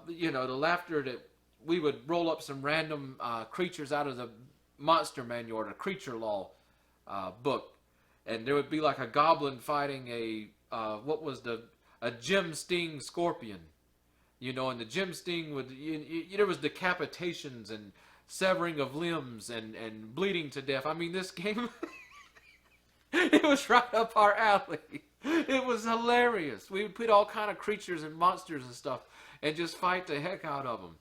Speaker 2: The laughter that we would roll up some random creatures out of the monster manual or the creature law book. And there would be like a goblin fighting a gem sting scorpion, you know, and the gem sting would, there was decapitations and severing of limbs and bleeding to death. I mean, this game, it was right up our alley. It was hilarious. We would put all kind of creatures and monsters and stuff and just fight the heck out of them.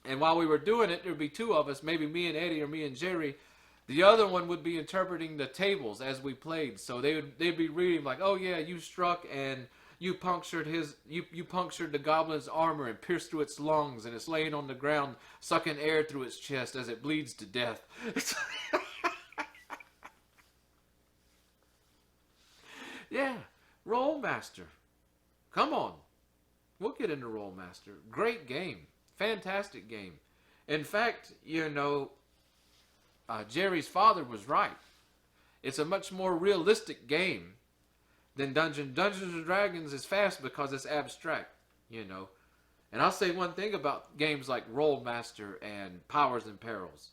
Speaker 2: And while we were doing it, there would be two of us, maybe me and Eddie or me and Jerry. The other one would be interpreting the tables as we played. So they'd be reading like, oh yeah, you struck and you punctured you punctured the goblin's armor and pierced through its lungs, and it's laying on the ground sucking air through its chest as it bleeds to death. Yeah, Rolemaster. Come on. We'll get into Rolemaster. Great game. Fantastic game. In fact, Jerry's father was right. It's a much more realistic game than Dungeons and Dragons is fast because it's abstract. And I'll say one thing about games like Rolemaster and Powers and Perils.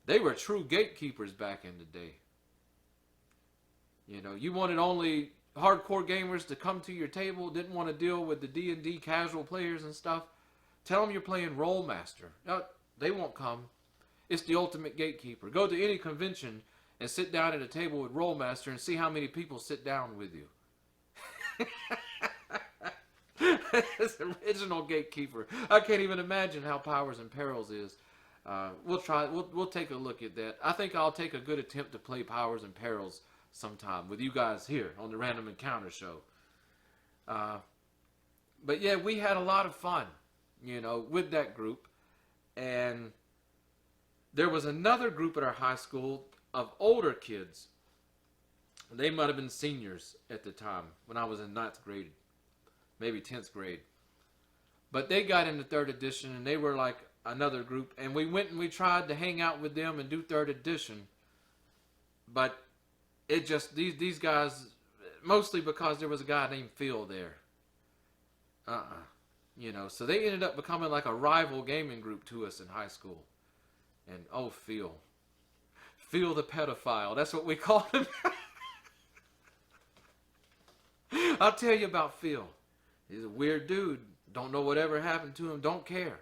Speaker 2: They were true gatekeepers back in the day. You wanted only hardcore gamers to come to your table, didn't want to deal with the D&D casual players and stuff. Tell them you're playing Rolemaster. No, they won't come. It's the ultimate gatekeeper. Go to any convention and sit down at a table with Rolemaster and see how many people sit down with you. It's the original gatekeeper. I can't even imagine how Powers and Perils is. We'll take a look at that. I think I'll take a good attempt to play Powers and Perils sometime with you guys here on the Random Encounter Show. But yeah, we had a lot of fun, with that group. And there was another group at our high school of older kids. They might have been seniors at the time when I was in 9th grade, maybe 10th grade. But they got into 3rd edition and they were like another group. And we went and we tried to hang out with them and do 3rd edition. But it just, these guys, mostly because there was a guy named Phil there. So they ended up becoming like a rival gaming group to us in high school. And oh, Phil the pedophile, that's what we called him. I'll tell you about Phil. He's a weird dude. Don't know whatever happened to him. Don't care.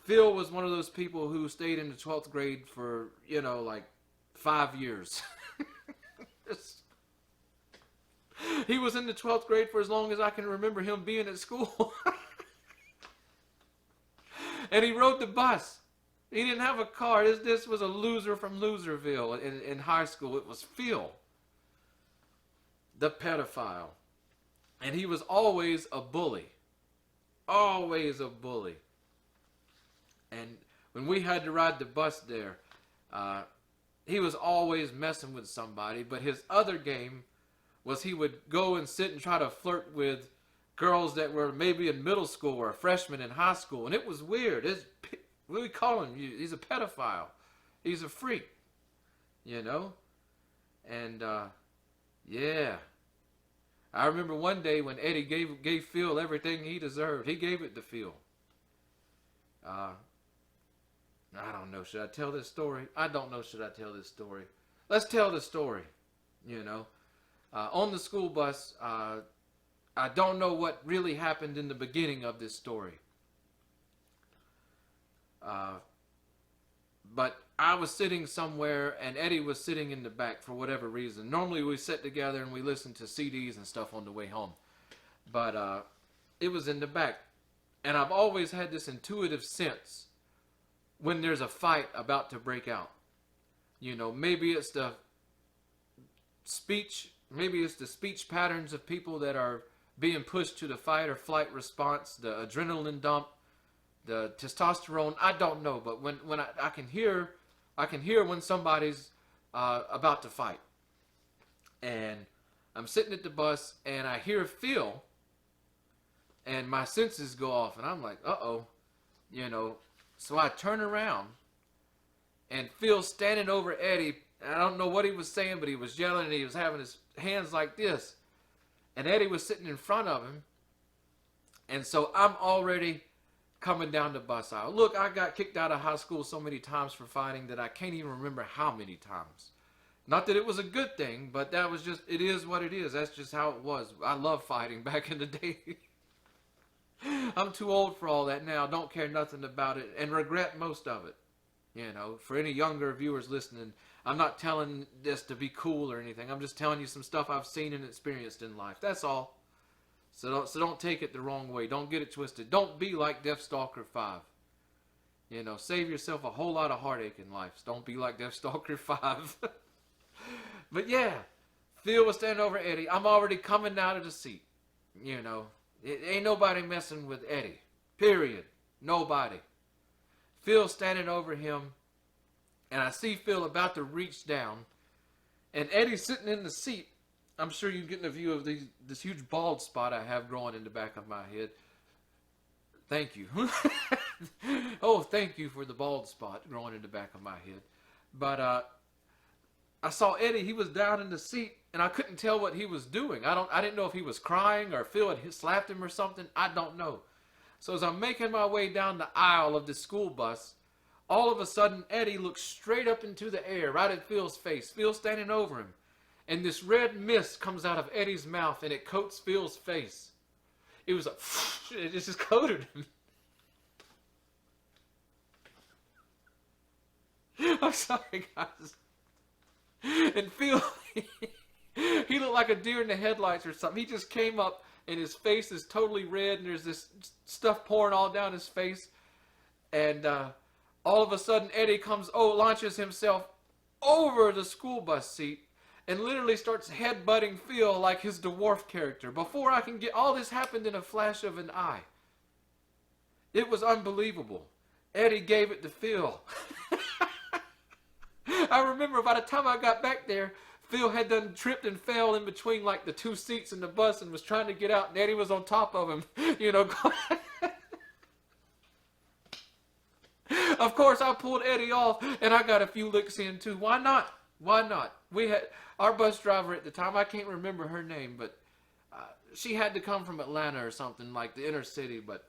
Speaker 2: Phil was one of those people who stayed in the 12th grade for, like 5 years. He was in the 12th grade for as long as I can remember him being at school. And he rode the bus. He didn't have a car. This was a loser from Loserville in high school. It was Phil, the pedophile. And he was always a bully. Always a bully. And when we had to ride the bus there, he was always messing with somebody. But his other game was he would go and sit and try to flirt with girls that were maybe in middle school or freshmen in high school. And it was weird. What do we call him? He's a pedophile. He's a freak. And, yeah. I remember one day when Eddie gave Phil everything he deserved. He gave it to Phil. I don't know. Should I tell this story? I don't know. Should I tell this story? Let's tell the story. On the school bus, I don't know what really happened in the beginning of this story. But I was sitting somewhere and Eddie was sitting in the back for whatever reason. Normally we sit together and we listen to CDs and stuff on the way home. But it was in the back. And I've always had this intuitive sense when there's a fight about to break out. Maybe it's the speech patterns of people that are being pushed to the fight or flight response, the adrenaline dump, the testosterone. I don't know, but when I can hear when somebody's about to fight. And I'm sitting at the bus and I hear Phil and my senses go off and I'm like, uh-oh, So I turn around and Phil's standing over Eddie. I don't know what he was saying, but he was yelling and he was having his hands like this. And Eddie was sitting in front of him. And so I'm already coming down the bus aisle. Look, I got kicked out of high school so many times for fighting that I can't even remember how many times. Not that it was a good thing, but that was just, it is what it is. That's just how it was. I love fighting back in the day. I'm too old for all that now. Don't care nothing about it and regret most of it. For any younger viewers listening, I'm not telling this to be cool or anything. I'm just telling you some stuff I've seen and experienced in life. That's all. So don't take it the wrong way. Don't get it twisted. Don't be like DeathStalker V. Save yourself a whole lot of heartache in life. Don't be like DeathStalker V. But yeah, Phil was standing over Eddie. I'm already coming out of the seat. Ain't nobody messing with Eddie. Period. Nobody. Phil standing over him. And I see Phil about to reach down. And Eddie's sitting in the seat. I'm sure you're getting a view of this huge bald spot I have growing in the back of my head. Thank you. Oh, thank you for the bald spot growing in the back of my head. But I saw Eddie. He was down in the seat, and I couldn't tell what he was doing. I didn't know if he was crying or Phil had slapped him or something. I don't know. So as I'm making my way down the aisle of the school bus, all of a sudden Eddie looks straight up into the air, right at Phil's face. Phil's standing over him, and this red mist comes out of Eddie's mouth, and it coats Phil's face. It was like, it just coated him. I'm sorry, guys. And Phil, he looked like a deer in the headlights or something. He just came up, and his face is totally red, and there's this stuff pouring all down his face. And all of a sudden, Eddie launches himself over the school bus seat and literally starts headbutting Phil like his dwarf character. Before I can get, all this happened in a flash of an eye. It was unbelievable. Eddie gave it to Phil. I remember by the time I got back there, Phil had done tripped and fell in between like the two seats in the bus and was trying to get out, and Eddie was on top of him, you know. Of course, I pulled Eddie off, and I got a few licks in too. Why not? Why not? We had our bus driver at the time. I can't remember her name, but she had to come from Atlanta or something, like the inner city. But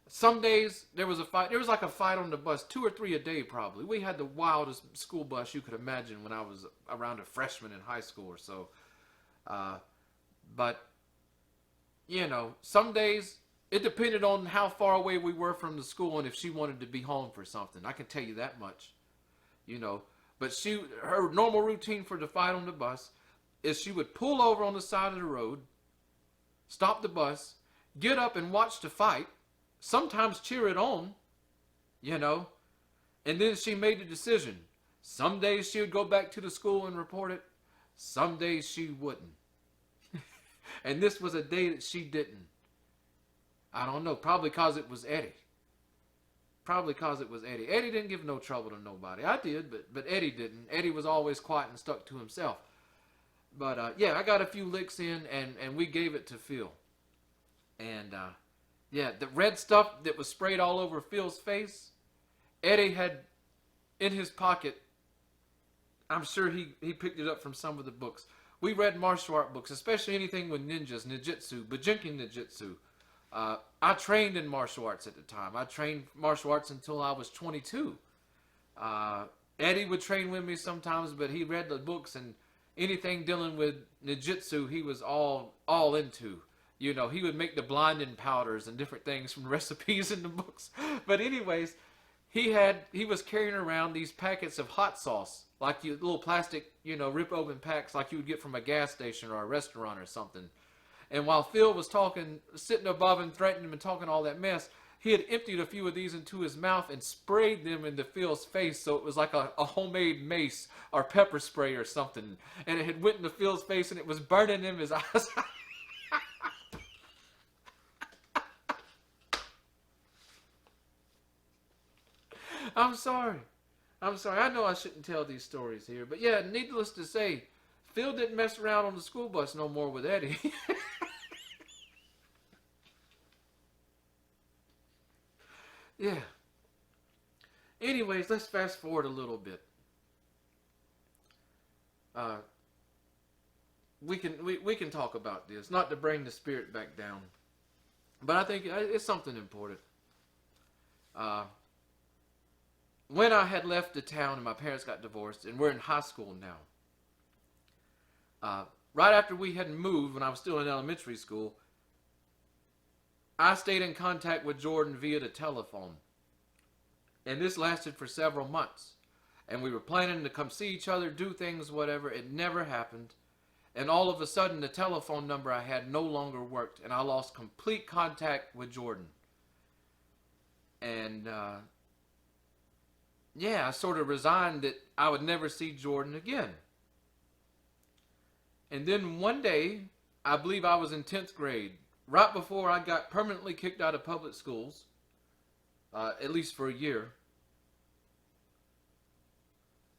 Speaker 2: some days there was a fight. There was like a fight on the bus, 2 or 3 a day probably. We had the wildest school bus you could imagine when I was around a freshman in high school or so. But you know, some days it depended on how far away we were from the school and if she wanted to be home for something. I can tell you that much, you know. But her normal routine for the fight on the bus is she would pull over on the side of the road, stop the bus, get up and watch the fight, sometimes cheer it on, you know, and then she made a decision. Some days she would go back to the school and report it. Some days she wouldn't. And this was a day that she didn't. I don't know, probably because it was Eddie. Probably because it was Eddie. Eddie didn't give no trouble to nobody. I did, but Eddie didn't. Eddie was always quiet and stuck to himself. But yeah, I got a few licks in, and we gave it to Phil. And yeah, the red stuff that was sprayed all over Phil's face, Eddie had in his pocket. I'm sure he picked it up from some of the books. We read martial art books, especially anything with ninjas, ninjutsu, Bujinkan ninjutsu. I trained in martial arts at the time. I trained martial arts until I was 22. Eddie would train with me sometimes, but he read the books, and anything dealing with ninjutsu, he was all into. You know, he would make the blinding powders and different things from recipes in the books. But anyways, he was carrying around these packets of hot sauce, like little plastic, you know, rip open packs like you would get from a gas station or a restaurant or something. And while Phil was talking, sitting above him, threatening him and talking all that mess, he had emptied a few of these into his mouth and sprayed them into Phil's face, so it was like a homemade mace or pepper spray or something. And it had went into Phil's face, and it was burning him his eyes. I'm sorry. I know I shouldn't tell these stories here, but yeah, needless to say, Phil didn't mess around on the school bus no more with Eddie. Yeah. Anyways, let's fast forward a little bit. We can talk about this, not to bring the spirit back down, but I think it's something important. When I had left the town and my parents got divorced, and we're in high school now. Right after we had moved, when I was still in elementary school, I stayed in contact with Jordan via the telephone. And this lasted for several months. And we were planning to come see each other, do things, whatever. It never happened. And all of a sudden, the telephone number I had no longer worked. And I lost complete contact with Jordan. And, yeah, I sort of resigned that I would never see Jordan again. And then one day, I believe I was in 10th grade, right before I got permanently kicked out of public schools, at least for a year.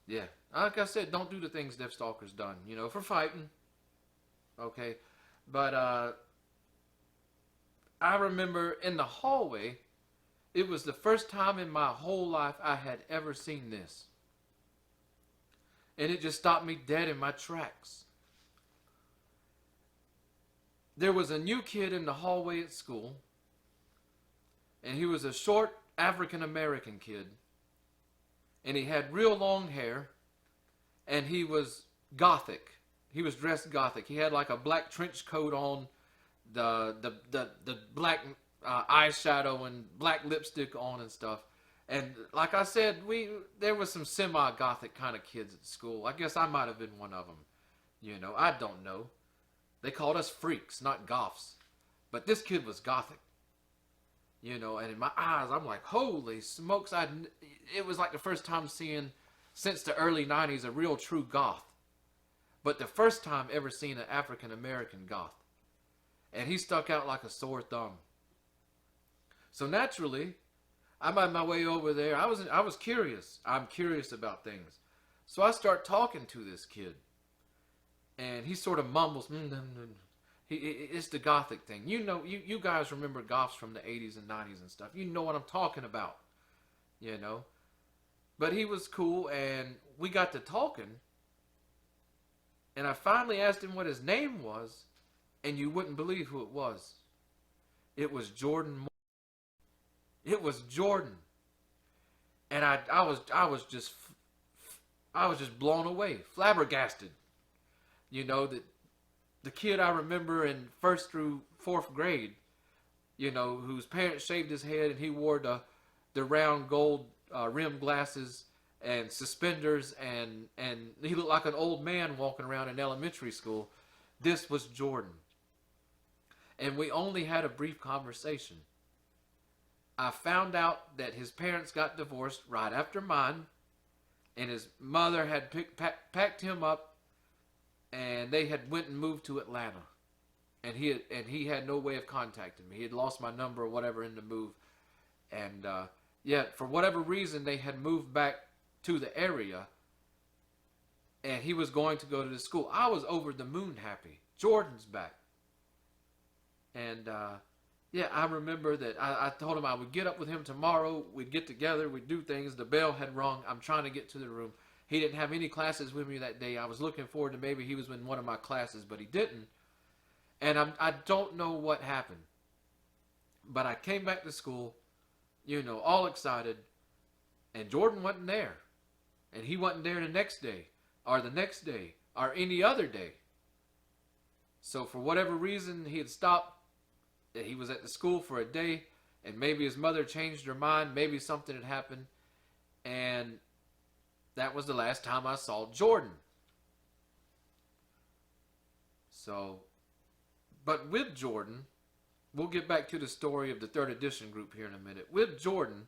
Speaker 2: Yeah, like I said, don't do the things DeathStalker's done, you know, for fighting. Okay, but I remember in the hallway, it was the first time in my whole life I had ever seen this. And it just stopped me dead in my tracks. There was a new kid in the hallway at school, and he was a short African American kid. And he had real long hair, and he was gothic. He was dressed gothic. He had like a black trench coat on, the black eyeshadow and black lipstick on and stuff. And like I said, there was some semi-gothic kind of kids at school. I guess I might have been one of them. You know, I don't know. They called us freaks, not goths. But this kid was gothic. You know, and in my eyes, I'm like, holy smokes. It was like the first time seeing, since the early 90s, a real true goth. But the first time ever seeing an African-American goth. And he stuck out like a sore thumb. So naturally, I'm on my way over there. I was curious. I'm curious about things. So I start talking to this kid. And he sort of mumbles. It's the gothic thing. You know, you guys remember goths from the 80s and 90s and stuff. You know what I'm talking about. You know. But he was cool, and we got to talking. And I finally asked him what his name was, and you wouldn't believe who it was. It was Jordan Moore. It was Jordan. And I was just blown away, flabbergasted. You know, the kid I remember in 1st through 4th grade, you know, whose parents shaved his head and he wore the round gold rim glasses and suspenders, and he looked like an old man walking around in elementary school. This was Jordan. And we only had a brief conversation. I found out that his parents got divorced right after mine, and his mother had packed him up, and they had went and moved to Atlanta. And he had no way of contacting me. He had lost my number or whatever in the move. And yet, for whatever reason, they had moved back to the area, and he was going to go to the school. I was over the moon happy. Jordan's back. And yeah, I remember that I told him I would get up with him tomorrow. We'd get together. We'd do things. The bell had rung. I'm trying to get to the room. He didn't have any classes with me that day. I was looking forward to maybe he was in one of my classes, but he didn't. And I don't know what happened. But I came back to school, you know, all excited. And Jordan wasn't there. And he wasn't there the next day, or the next day, or any other day. So for whatever reason, he had stopped. He was at the school for a day, and maybe his mother changed her mind. Maybe something had happened. And that was the last time I saw Jordan. So, but with Jordan, we'll get back to the story of the 3rd edition group here in a minute. With Jordan,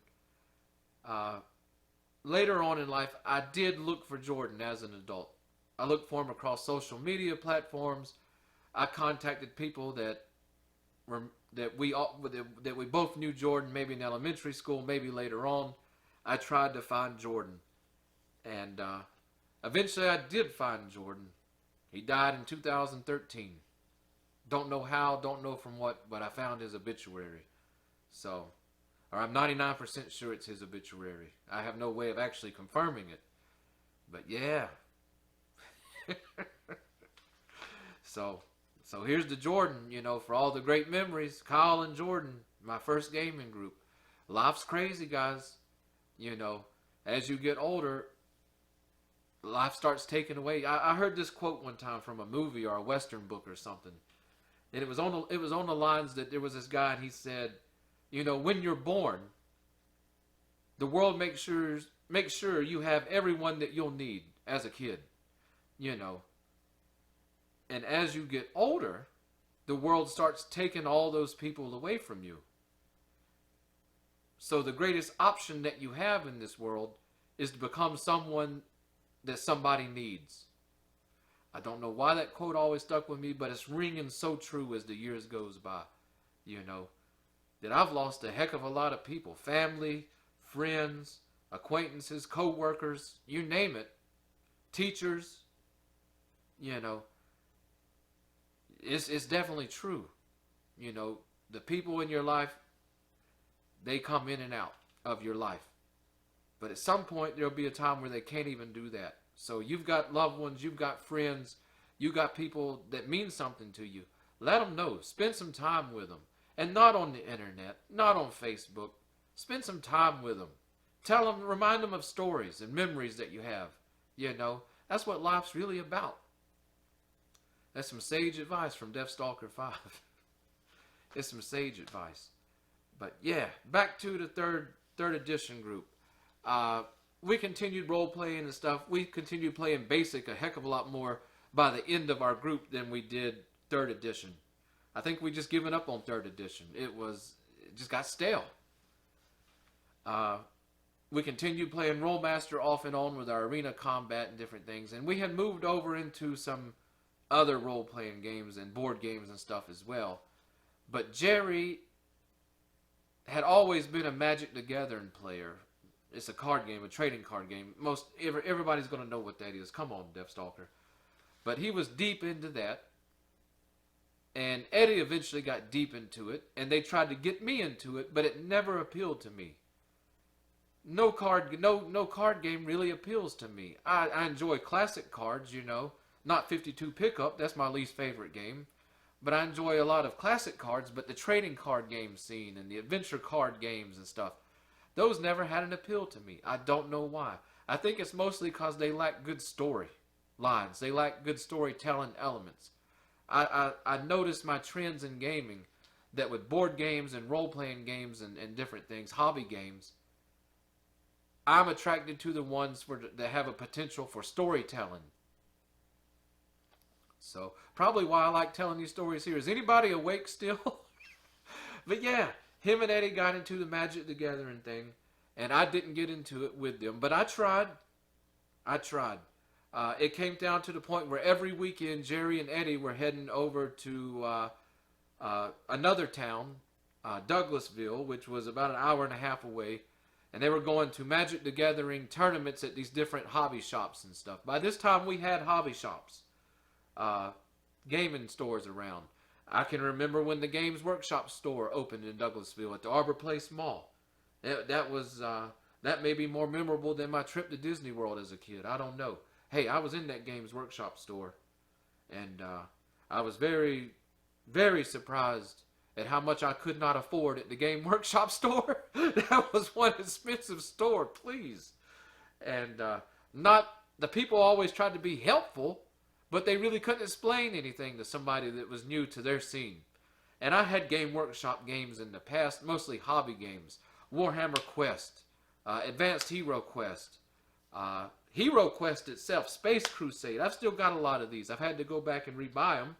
Speaker 2: later on in life, I did look for Jordan as an adult. I looked for him across social media platforms. I contacted people that we both knew Jordan, maybe in elementary school, maybe later on. I tried to find Jordan. And eventually I did find Jordan. He died in 2013. Don't know how, don't know from what, but I found his obituary. So, or I'm 99% sure it's his obituary. I have no way of actually confirming it. But yeah. So here's the Jordan, you know, for all the great memories. Kyle and Jordan, my first gaming group. Life's crazy, guys. You know, as you get older, life starts taking away. I heard this quote one time from a movie or a Western book or something. And it was on the lines that there was this guy, and he said, you know, when you're born, the world makes sure you have everyone that you'll need as a kid. You know. And as you get older, the world starts taking all those people away from you. So the greatest option that you have in this world is to become someone that somebody needs. I don't know why that quote always stuck with me, but it's ringing so true as the years goes by. You know, that I've lost a heck of a lot of people. Family, friends, acquaintances, co-workers, you name it. Teachers, you know. it's definitely true. You know, the people in your life, they come in and out of your life. But at some point, there'll be a time where they can't even do that. So you've got loved ones, you've got friends, you've got people that mean something to you. Let them know. Spend some time with them. And not on the internet, not on Facebook. Spend some time with them. Tell them, remind them of stories and memories that you have. You know, that's what life's really about. That's some sage advice from DeathStalker V. It's some sage advice. But yeah, back to the third edition group. We continued role playing and stuff. We continued playing basic a heck of a lot more by the end of our group than we did third edition. I think we just given up on third edition. It just got stale. We continued playing Rolemaster off and on with our arena combat and different things, and we had moved over into some other role-playing games and board games and stuff as well. But Jerry had always been a Magic the Gathering player. It's a card game, a trading card game. Everybody's going to know what that is. Come on, DeathStalker. But he was deep into that. And Eddie eventually got deep into it. And they tried to get me into it, but it never appealed to me. No card game really appeals to me. I enjoy classic cards, you know. Not 52 pickup. That's my least favorite game. But I enjoy a lot of classic cards. But the trading card game scene and the adventure card games and stuff, those never had an appeal to me. I don't know why. I think it's mostly because they lack good story lines. They lack good storytelling elements. I noticed my trends in gaming that with board games and role-playing games and different things, hobby games, I'm attracted to the ones that have a potential for storytelling. So, probably why I like telling these stories here. Is anybody awake still? But yeah, him and Eddie got into the Magic the Gathering thing, and I didn't get into it with them. But I tried. It came down to the point where every weekend, Jerry and Eddie were heading over to another town, Douglasville, which was about an hour and a half away. And they were going to Magic the Gathering tournaments at these different hobby shops and stuff. By this time, we had hobby shops, gaming stores around. I can remember when the Games Workshop store opened in Douglasville at the Arbor Place Mall. That may be more memorable than my trip to Disney World as a kid. I don't know. Hey, I was in that Games Workshop store, and I was very, very surprised at how much I could not afford at the Game Workshop store. That was one expensive store, please. And the people always tried to be helpful, but they really couldn't explain anything to somebody that was new to their scene. And I had Game Workshop games in the past, mostly hobby games. Warhammer Quest, Advanced Hero Quest, Hero Quest itself, Space Crusade. I've still got a lot of these. I've had to go back and rebuy them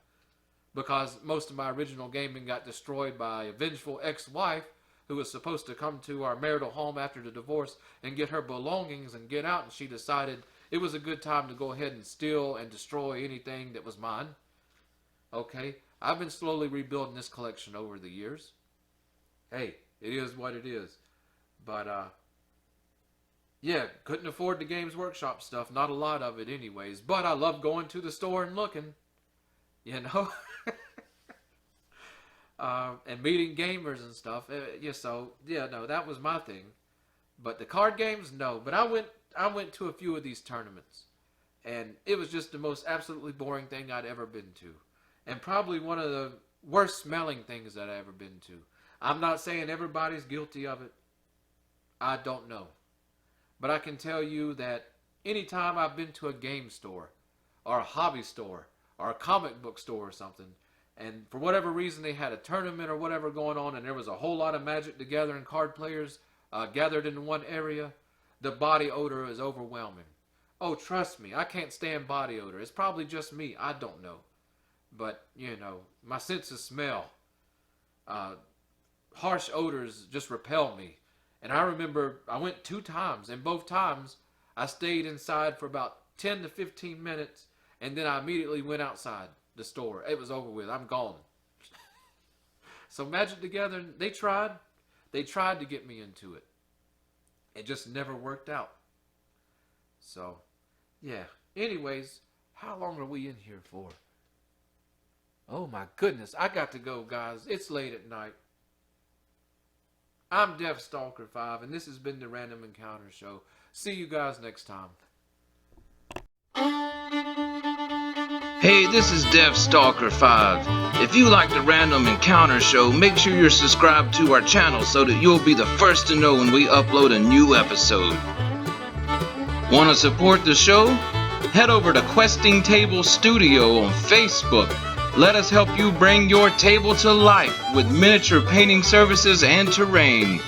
Speaker 2: because most of my original gaming got destroyed by a vengeful ex-wife who was supposed to come to our marital home after the divorce and get her belongings and get out, and she decided it was a good time to go ahead and steal and destroy anything that was mine. Okay, I've been slowly rebuilding this collection over the years. Hey, it is what it is. But, yeah, couldn't afford the Games Workshop stuff. Not a lot of it anyways. But I love going to the store and looking. You know? And meeting gamers and stuff. No, that was my thing. But the card games, no. But I went to a few of these tournaments. And it was just the most absolutely boring thing I'd ever been to. And probably one of the worst smelling things that I've ever been to. I'm not saying everybody's guilty of it. I don't know. But I can tell you that anytime I've been to a game store, or a hobby store, or a comic book store or something, and for whatever reason they had a tournament or whatever going on, and there was a whole lot of Magic the Gathering card players gathered in one area, the body odor is overwhelming. Oh, trust me, I can't stand body odor. It's probably just me. I don't know. But, you know, my sense of smell, harsh odors just repel me. And I remember I went 2 times, and both times I stayed inside for about 10 to 15 minutes, and then I immediately went outside the store. It was over with. I'm gone. So Magic the Gathering, they tried to get me into it. It just never worked out. So, yeah. Anyways, how long are we in here for? Oh my goodness, I got to go, guys. It's late at night. I'm DeathStalker V, and this has been the Random Encounter Show. See you guys next time.
Speaker 3: Hey, this is DeathStalker V. If you like the Random Encounter Show, make sure you're subscribed to our channel so that you'll be the first to know when we upload a new episode. Want to support the show? Head over to Questing Table Studio on Facebook. Let us help you bring your table to life with miniature painting services and terrain.